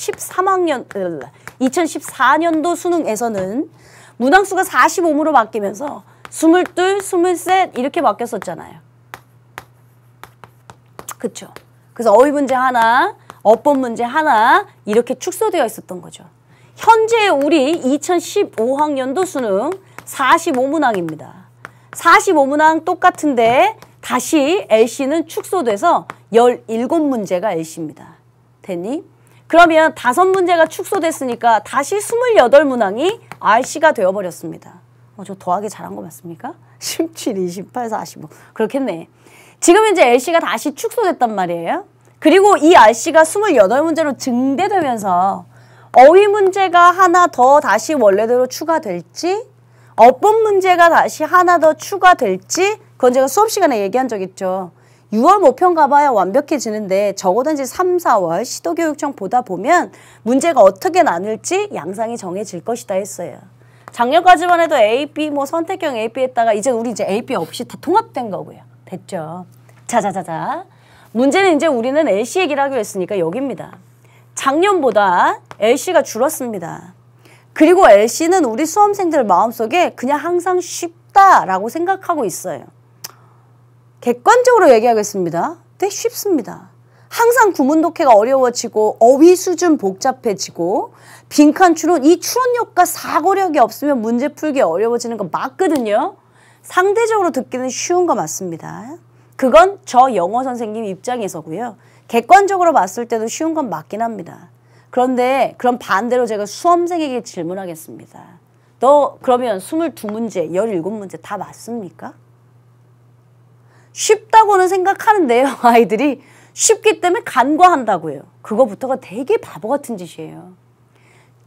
2014년도 수능에서는 문항수가 45무로 바뀌면서 22, 23 이렇게 바뀌었었잖아요. 그쵸? 그래서 어휘 문제 하나, 어법 문제 하나 이렇게 축소되어 있었던 거죠. 현재 우리 2015학년도 수능 45문항입니다. 45문항 똑같은데 다시 LC는 축소돼서 17문제가 LC입니다. 됐니? 그러면 5문제가 축소됐으니까 다시 28문항이 RC가 되어버렸습니다. 저 더하기 잘한 거 맞습니까? 17, 28, 45 그렇겠네. 지금 이제 LC가 다시 축소됐단 말이에요. 그리고 이 RC가 28문제로 증대되면서 어휘 문제가 하나 더 다시 원래대로 추가될지, 어법 문제가 다시 하나 더 추가될지, 그건 제가 수업 시간에 얘기한 적 있죠. 6월 모평 가봐야 완벽해지는데 적어도 이제 3, 4월 시도교육청 보다 보면 문제가 어떻게 나눌지 양상이 정해질 것이다 했어요. 작년까지만 해도 A, B, 뭐 선택형 A, B 했다가 이제 우리 이제 A, B 없이 다 통합된 거고요. 됐죠? 자자자자. 문제는 이제 우리는 LC 얘기를 하기로 했으니까 여기입니다. 작년보다 LC가 줄었습니다. 그리고 LC는 우리 수험생들 마음속에 그냥 항상 쉽다라고 생각하고 있어요. 객관적으로 얘기하겠습니다. 네, 쉽습니다. 항상 구문 독해가 어려워지고 어휘 수준 복잡해지고 빈칸 추론, 이 추론력과 사고력이 없으면 문제 풀기 어려워지는 거 맞거든요. 상대적으로 듣기는 쉬운 거 맞습니다. 그건 저 영어 선생님 입장에서고요. 객관적으로 봤을 때도 쉬운 건 맞긴 합니다. 그런데 그럼 반대로 제가 수험생에게 질문하겠습니다. 너 그러면 22문제, 17문제 다 맞습니까? 쉽다고는 생각하는데요. 아이들이 쉽기 때문에 간과한다고요. 그거부터가 되게 바보 같은 짓이에요.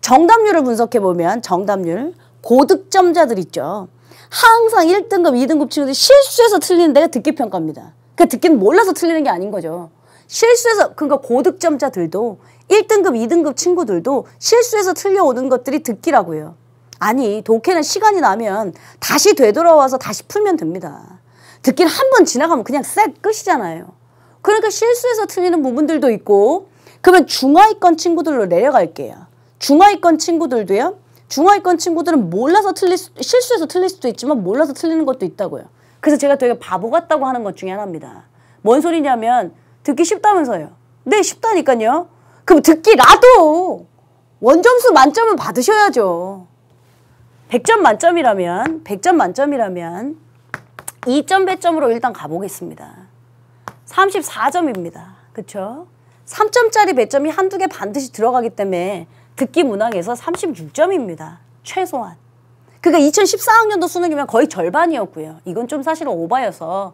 정답률을 분석해보면 정답률, 고득점자들 있죠. 항상 1등급, 2등급 친구들이 실수해서 틀리는 데가 듣기평가입니다. 그러니까 듣기는 몰라서 틀리는 게 아닌 거죠. 실수해서, 그러니까 고득점자들도 1등급, 2등급 친구들도 실수해서 틀려오는 것들이 듣기라고요. 아니, 독해는 시간이 나면 다시 되돌아와서 다시 풀면 됩니다. 듣기는 한 번 지나가면 그냥 셋 끝이잖아요. 그러니까 실수해서 틀리는 부분들도 있고, 그러면 중하위권 친구들로 내려갈게요. 중하위권 친구들도요. 중하위권 친구들은 몰라서 실수해서 틀릴 수도 있지만 몰라서 틀리는 것도 있다고요. 그래서 제가 되게 바보 같다고 하는 것 중에 하나입니다. 뭔 소리냐면 듣기 쉽다면서요. 네, 쉽다니까요. 그럼 듣기라도 원점수 만점은 받으셔야죠. 100점 만점이라면 2점 배점으로 일단 가보겠습니다. 34점입니다. 그쵸? 3점짜리 배점이 한두 개 반드시 들어가기 때문에 듣기 문항에서 36점입니다. 최소한. 그러니까 2014학년도 수능이면 거의 절반이었고요. 이건 좀 사실은 오바여서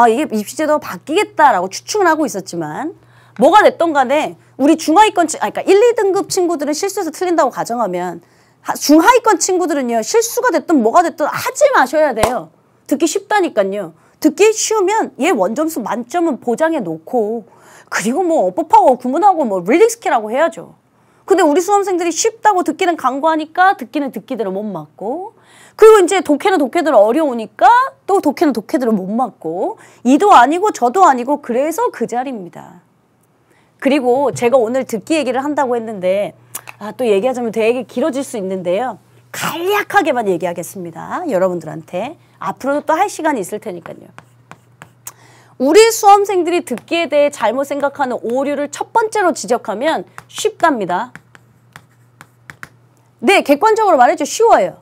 이게 입시제도가 바뀌겠다라고 추측을 하고 있었지만 뭐가 됐던 간에 우리 중하위권, 그러니까 1, 2등급 친구들은 실수해서 틀린다고 가정하면 중하위권 친구들은요. 실수가 됐든 뭐가 됐든 하지 마셔야 돼요. 듣기 쉽다니까요. 듣기 쉬우면 얘 원점수 만점은 보장해 놓고 그리고 뭐 어법하고 구문하고 뭐 리딩 스킬하고 해야죠. 근데 우리 수험생들이 쉽다고 듣기는 강구하니까 듣기는 듣기대로 못 맞고 그리고 이제 독해는 독해대로 어려우니까 또 독해는 독해대로 못 맞고 이도 아니고 저도 아니고 그래서 그 자리입니다. 그리고 제가 오늘 듣기 얘기를 한다고 했는데 또 얘기하자면 되게 길어질 수 있는데요. 간략하게만 얘기하겠습니다. 여러분들한테. 앞으로도 또 할 시간이 있을 테니까요. 우리 수험생들이 듣기에 대해 잘못 생각하는 오류를 첫 번째로 지적하면 쉽답니다. 네, 객관적으로 말해줘. 쉬워요.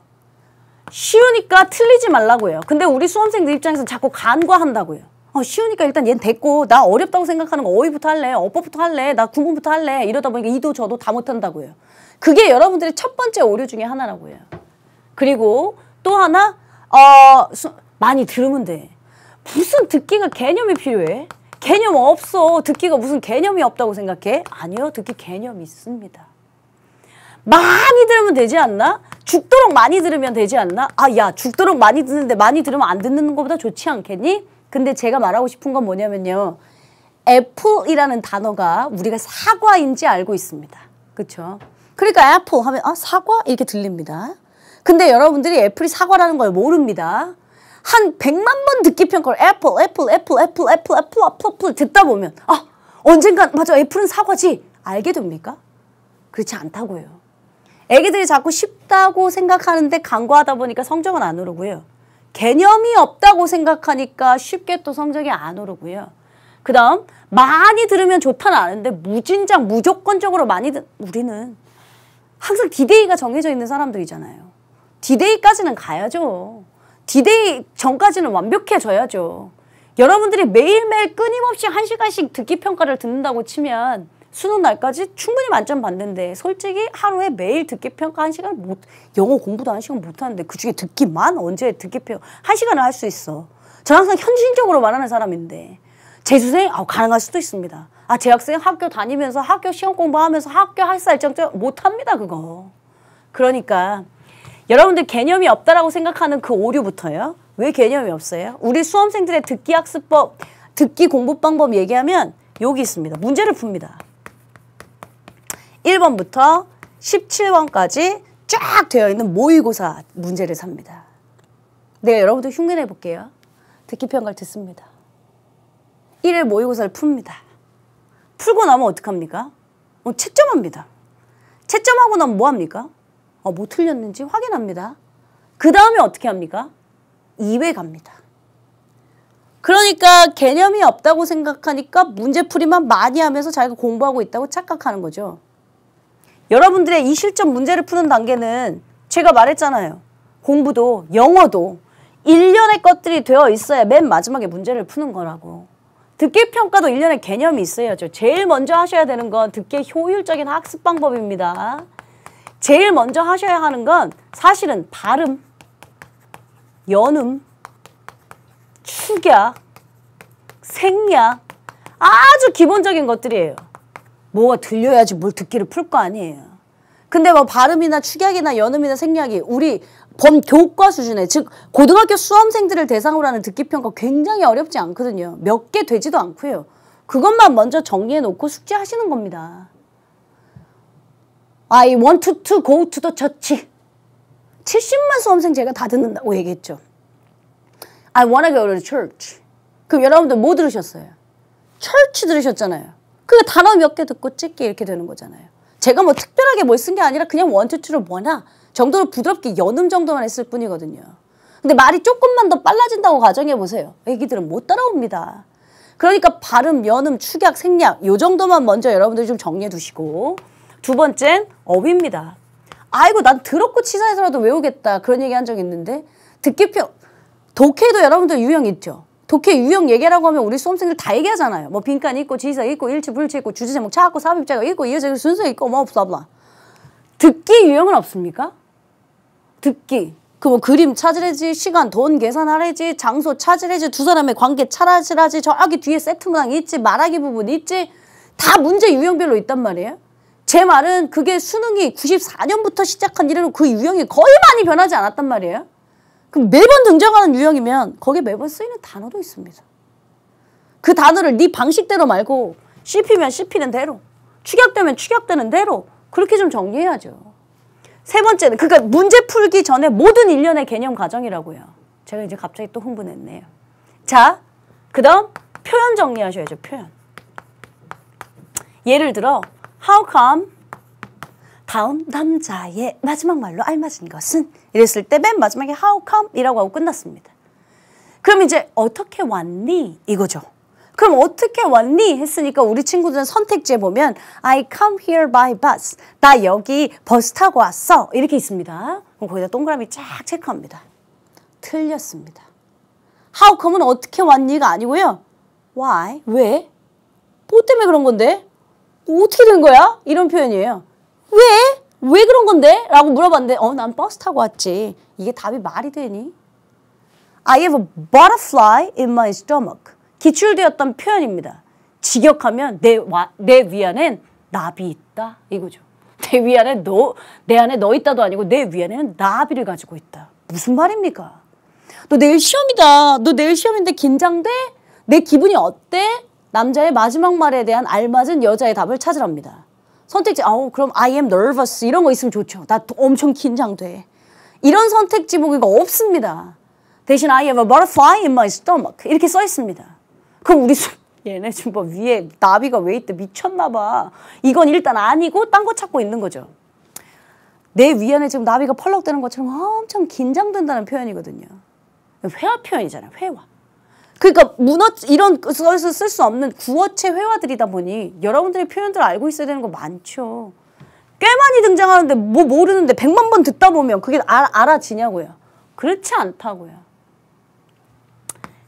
쉬우니까 틀리지 말라고요. 근데 우리 수험생들 입장에서 자꾸 간과한다고요. 쉬우니까 일단 얘는 됐고 나 어렵다고 생각하는 거 어휘부터 할래, 어법부터 할래, 나 구문부터 할래 이러다 보니까 이도 저도 다 못한다고요. 그게 여러분들의 첫 번째 오류 중에 하나라고요. 그리고 또 하나 많이 들으면 돼. 무슨 듣기가 개념이 필요해? 개념 없어. 듣기가 무슨 개념이 없다고 생각해? 아니요. 듣기 개념이 있습니다. 많이 들으면 되지 않나? 죽도록 많이 들으면 되지 않나? 야, 죽도록 많이 듣는데 많이 들으면 안 듣는 것보다 좋지 않겠니? 근데 제가 말하고 싶은 건 뭐냐면요. F이라는 단어가 우리가 사과인지 알고 있습니다. 그렇죠? 그러니까 애플 하면 사과? 이렇게 들립니다. 근데 여러분들이 애플이 사과라는 걸 모릅니다. 한 100만 번 듣기 평가를 애플 듣다 보면 언젠간 맞아 애플은 사과지 알게 됩니까? 그렇지 않다고요. 애기들이 자꾸 쉽다고 생각하는데 간과하다 보니까 성적은 안 오르고요. 개념이 없다고 생각하니까 쉽게 또 성적이 안 오르고요. 그 다음 많이 들으면 좋다는 아는데 무진장 무조건적으로 우리는 항상 디데이가 정해져 있는 사람들이잖아요. 디데이까지는 가야죠. 디데이 전까지는 완벽해져야죠. 여러분들이 매일매일 끊임없이 1시간씩 듣기 평가를 듣는다고 치면 수능 날까지 충분히 만점 받는데 솔직히 하루에 매일 듣기 평가 1시간 영어 공부도 1시간 못하는데 그중에 듣기만 언제 듣기 평가 1시간을 할 수 있어. 저는 항상 현실적으로 말하는 사람인데 재수생 가능할 수도 있습니다. 아, 재학생 학교 다니면서 학교 시험 공부하면서 학교 학사 일정 못합니다, 그거. 그러니까 여러분들 개념이 없다라고 생각하는 그 오류부터요. 왜 개념이 없어요? 우리 수험생들의 듣기 학습법, 듣기 공부 방법 얘기하면 여기 있습니다. 문제를 풉니다. 1번부터 17번까지 쫙 되어 있는 모의고사 문제를 삽니다. 내가 여러분들 흉내내 볼게요. 듣기 평가를 듣습니다. 1일 모의고사를 풉니다. 풀고 나면 어떡합니까? 채점합니다. 채점하고 나면 뭐합니까? 뭐 틀렸는지 확인합니다. 그 다음에 어떻게 합니까? 2회 갑니다. 그러니까 개념이 없다고 생각하니까 문제풀이만 많이 하면서 자기가 공부하고 있다고 착각하는 거죠. 여러분들의 이 실전 문제를 푸는 단계는 제가 말했잖아요. 공부도 영어도 1년의 것들이 되어 있어야 맨 마지막에 문제를 푸는 거라고. 듣기 평가도 1년의 개념이 있어야죠. 제일 먼저 하셔야 되는 건 듣기의 효율적인 학습 방법입니다. 제일 먼저 하셔야 하는 건 사실은 발음, 연음, 축약, 생략, 아주 기본적인 것들이에요. 뭐가 들려야지 뭘 듣기를 풀 거 아니에요. 근데 뭐 발음이나 축약이나 연음이나 생략이 우리 범교과 수준의, 즉 고등학교 수험생들을 대상으로 하는 듣기평가 굉장히 어렵지 않거든요. 몇 개 되지도 않고요. 그것만 먼저 정리해 놓고 숙제하시는 겁니다. I want to go to the church. 70만 수험생 제가 다 듣는다고 얘기했죠. I want to go to the church. 그럼 여러분들 뭐 들으셨어요? church 들으셨잖아요. 그 단어 몇 개 듣고 찍기 이렇게 되는 거잖아요. 제가 뭐 특별하게 뭘 쓴 게 아니라 그냥 one, two, three를 뭐나 정도로 부드럽게 연음 정도만 했을 뿐이거든요. 근데 말이 조금만 더 빨라진다고 가정해 보세요. 애기들은 못 따라옵니다. 그러니까 발음, 연음, 축약, 생략 요 정도만 먼저 여러분들이 좀 정리해 두시고, 두 번째는 어휘입니다. 아이고 난 더럽고 치사해서라도 외우겠다 그런 얘기 한 적 있는데, 듣기평 독해도 여러분들 유형 있죠. 독해 유형 얘기라고 하면 우리 수험생들 다 얘기하잖아요. 뭐 빈칸 있고 지사 있고 일치 불치 있고 주제 제목 찾고 삽입자가 있고 이어져 순서 있고 뭐 블라블라. 듣기 유형은 없습니까? 듣기. 그 뭐 그림 찾으래지, 시간, 돈 계산하래지, 장소 찾으래지, 두 사람의 관계 찾으라지, 저기 뒤에 세트 문항 있지, 말하기 부분 있지, 다 문제 유형별로 있단 말이에요. 제 말은 그게 수능이 94년부터 시작한 이래로 그 유형이 거의 많이 변하지 않았단 말이에요. 그럼 매번 등장하는 유형이면 거기에 매번 쓰이는 단어도 있습니다. 그 단어를 네 방식대로 말고 씹히면 씹히는 대로, 축약되면 축약되는 대로 그렇게 좀 정리해야죠. 세 번째는 그러니까 문제 풀기 전에 모든 일련의 개념 과정이라고요. 제가 이제 갑자기 또 흥분했네요. 자, 그 다음 표현 정리하셔야죠. 표현. 예를 들어 How come 다음 남자의 마지막 말로 알맞은 것은 이랬을 때 맨 마지막에 How come 이라고 하고 끝났습니다. 그럼 이제 어떻게 왔니? 이거죠. 그럼 어떻게 왔니? 했으니까 우리 친구들은 선택지에 보면 I come here by bus. 나 여기 버스 타고 왔어. 이렇게 있습니다. 그럼 거기다 동그라미 쫙 체크합니다. 틀렸습니다. How come은 어떻게 왔니가 아니고요. Why? 왜? 뭐 때문에 그런 건데? 어떻게 된 거야? 이런 표현이에요. 왜? 왜 그런 건데? 라고 물어봤는데 난 버스 타고 왔지. 이게 답이 말이 되니? I have a butterfly in my stomach. 기출되었던 표현입니다. 직역하면 내 위안엔 나비 있다. 이거죠. 내 위안에 내 안에 너 있다도 아니고 내 위안에는 나비를 가지고 있다. 무슨 말입니까? 너 내일 시험이다. 너 내일 시험인데 긴장돼? 내 기분이 어때? 남자의 마지막 말에 대한 알맞은 여자의 답을 찾으랍니다. 선택지, 그럼 I am nervous 이런 거 있으면 좋죠. 나 엄청 긴장돼. 이런 선택지 보기가 없습니다. 대신 I have a butterfly in my stomach 이렇게 써 있습니다. 그럼 우리 얘네 지금 뭐 위에 나비가 왜 있대? 미쳤나 봐. 이건 일단 아니고 딴 거 찾고 있는 거죠. 내 위안에 지금 나비가 펄럭대는 것처럼 엄청 긴장된다는 표현이거든요. 회화 표현이잖아요. 회화. 그러니까 이런 것을 쓸 수 없는 구어체 회화들이다 보니 여러분들이 표현들을 알고 있어야 되는 거 많죠. 꽤 많이 등장하는데 뭐 모르는데 100만 번 듣다 보면 그게 알아지냐고요. 그렇지 않다고요.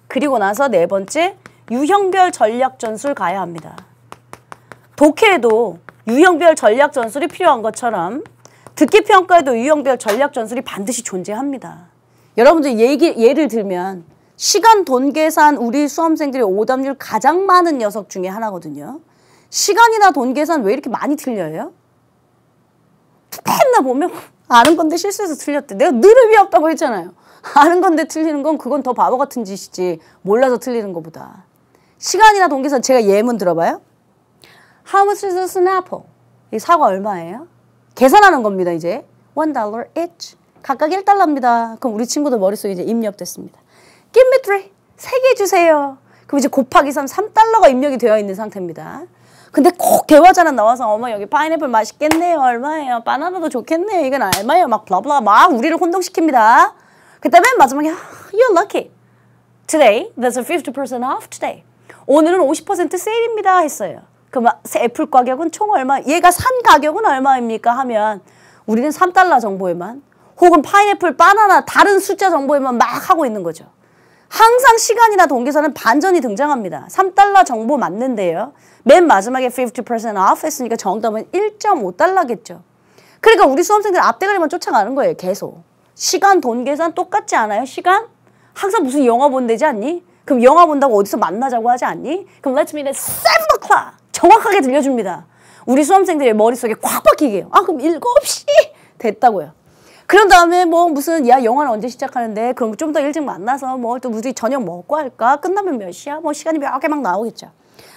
그리고 나서 네 번째, 유형별 전략 전술 가야 합니다. 독해에도 유형별 전략 전술이 필요한 것처럼 듣기 평가에도 유형별 전략 전술이 반드시 존재합니다. 여러분들 예를 들면 시간 돈 계산 우리 수험생들이 오답률 가장 많은 녀석 중에 하나거든요. 시간이나 돈 계산 왜 이렇게 많이 틀려요? 맨날 보면 아는 건데 실수해서 틀렸대. 내가 늘 의미 없다고 했잖아요. 아는 건데 틀리는 건 그건 더 바보 같은 짓이지. 몰라서 틀리는 것보다. 시간이나 돈 계산 제가 예문 들어봐요. How much is an apple? 이 사과 얼마예요? 계산하는 겁니다, 이제. $1 each. 각각 1달러입니다. 그럼 우리 친구들 머릿속에 이제 입력됐습니다. Give me 3. 3개 주세요. 그럼 이제 곱하기 3달러가 입력이 되어 있는 상태입니다. 근데 꼭 대화자는 나와서 어머 여기 파인애플 맛있겠네요. 얼마예요? 바나나도 좋겠네요. 이건 얼마예요? 막 블라블라 막 우리를 혼동시킵니다. 그때 맨 마지막에 You're lucky. Today, there's a 50% off today. 오늘은 50% 세일입니다 했어요. 그럼 애플 가격은 총 얼마? 얘가 산 가격은 얼마입니까? 하면 우리는 3달러 정보에만 혹은 파인애플, 바나나 다른 숫자 정보에만 막 하고 있는 거죠. 항상 시간이나 돈 계산은 반전이 등장합니다. 3달러 정보 맞는데요. 맨 마지막에 50% off 했으니까 정답은 1.5달러겠죠. 그러니까 우리 수험생들 앞대가리만 쫓아가는 거예요. 계속. 시간, 돈 계산 똑같지 않아요? 시간? 항상 무슨 영화 본다지 않니? 그럼 영화 본다고 어디서 만나자고 하지 않니? 그럼 let's meet at 7 o'clock. 정확하게 들려줍니다. 우리 수험생들의 머릿속에 콱 박히게 해요. 아 그럼 7시 됐다고요. 그런 다음에 뭐 무슨 야 영화는 언제 시작하는데 그럼 좀 더 일찍 만나서 뭐 또 우리 저녁 먹고 할까? 끝나면 몇 시야? 뭐 시간이 몇 개 막 나오겠죠.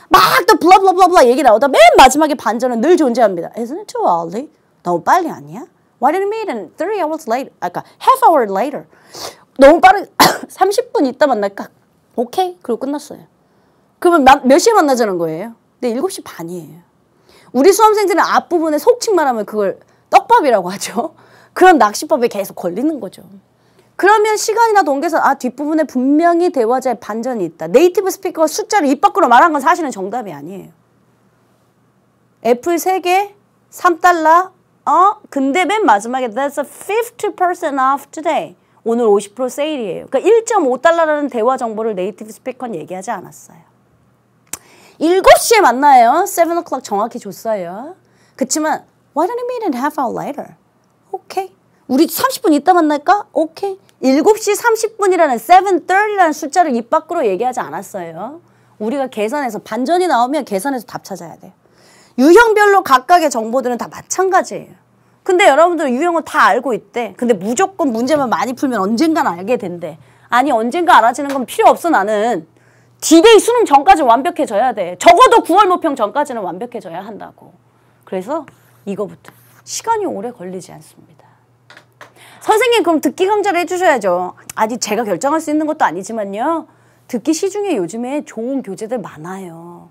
막 또 블라블라블라 얘기 나오다 맨 마지막에 반전은 늘 존재합니다. Isn't it too early? 너무 빨리 아니야? Why didn't we meet in 3 hours later? 아까 half hour later. 너무 빠르게 30분 있다 만날까? 오케이. 그리고 끝났어요. 그러면 몇 시에 만나자는 거예요? 네, 7시 반이에요. 우리 수험생들은 앞부분에 속칭 말하면 그걸 떡밥이라고 하죠. 그런 낚시법에 계속 걸리는 거죠. 그러면 시간이나 돈 계산 뒷부분에 분명히 대화자의 반전이 있다. 네이티브 스피커가 숫자를 입 밖으로 말한 건 사실은 정답이 아니에요. 애플 3개 3달러 근데 맨 마지막에 That's a 50% off today. 오늘 50% 세일이에요. 그러니까 1.5달러라는 대화 정보를 네이티브 스피커는 얘기하지 않았어요. 7시에 만나요. 7 o'clock 정확히 줬어요. 그치만 Why don't you meet in half hour later? 오케이. 우리 30분 있다 만날까? 오케이. 7시 30분이라는 7:30라는 숫자를 입 밖으로 얘기하지 않았어요. 우리가 계산해서 반전이 나오면 계산해서 답 찾아야 돼요. 유형별로 각각의 정보들은 다 마찬가지예요. 근데 여러분들 유형은 다 알고 있대. 근데 무조건 문제만 많이 풀면 언젠간 알게 된대. 아니 언젠가 알아지는 건 필요 없어 나는. D-Day 수능 전까지 완벽해져야 돼. 적어도 9월 모평 전까지는 완벽해져야 한다고. 그래서 이거부터 시간이 오래 걸리지 않습니다. 선생님 그럼 듣기 강좌를 해주셔야죠. 아직 제가 결정할 수 있는 것도 아니지만요. 듣기 시중에 요즘에 좋은 교재들 많아요.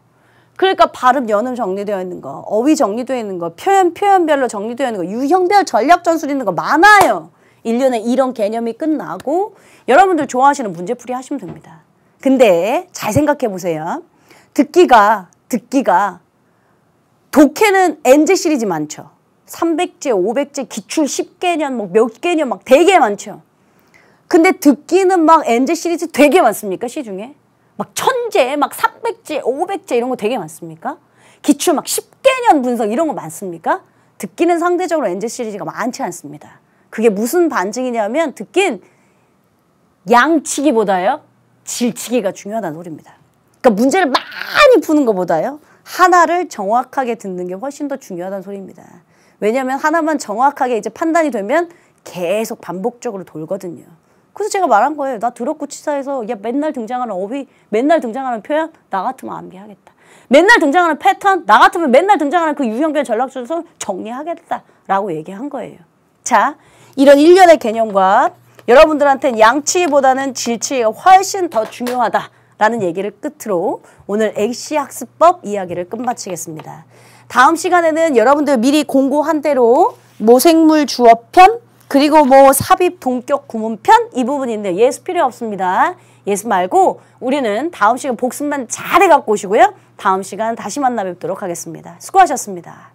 그러니까 발음, 연음 정리되어 있는 거, 어휘 정리되어 있는 거, 표현별로 정리되어 있는 거, 유형별 전략 전술 있는 거 많아요. 1년에 이런 개념이 끝나고 여러분들 좋아하시는 문제풀이 하시면 됩니다. 근데 잘 생각해 보세요. 듣기가 독해는 NG 시리즈 많죠. 300제, 500제, 기출 10개년, 뭐 몇 개년 막 되게 많죠. 근데 듣기는 막 NG 시리즈 되게 많습니까? 시중에? 막 1000제, 막 300제, 500제 이런 거 되게 많습니까? 기출 막 10개년 분석 이런 거 많습니까? 듣기는 상대적으로 NG 시리즈가 많지 않습니다. 그게 무슨 반증이냐면 듣기는 양치기보다요. 질치기가 중요하다는 소리입니다. 그러니까 문제를 많이 푸는 것보다요. 하나를 정확하게 듣는 게 훨씬 더 중요하다는 소리입니다. 왜냐하면 하나만 정확하게 이제 판단이 되면 계속 반복적으로 돌거든요. 그래서 제가 말한 거예요. 나 들었고 치사해서 야 맨날 등장하는 어휘, 맨날 등장하는 표현 나 같으면 암기하겠다. 맨날 등장하는 패턴 나 같으면 맨날 등장하는 그 유형별 전략주소 정리하겠다라고 얘기한 거예요. 자, 이런 일련의 개념과 여러분들한테는 양치기보다는 질치기가 훨씬 더 중요하다라는 얘기를 끝으로 오늘 액시 학습법 이야기를 끝마치겠습니다. 다음 시간에는 여러분들 미리 공고한 대로 모생물 주어편 그리고 뭐 삽입 동격 구문편 이 부분이 있는데 예습 필요 없습니다. 예습 말고 우리는 다음 시간 복습만 잘 해갖고 오시고요. 다음 시간 다시 만나 뵙도록 하겠습니다. 수고하셨습니다.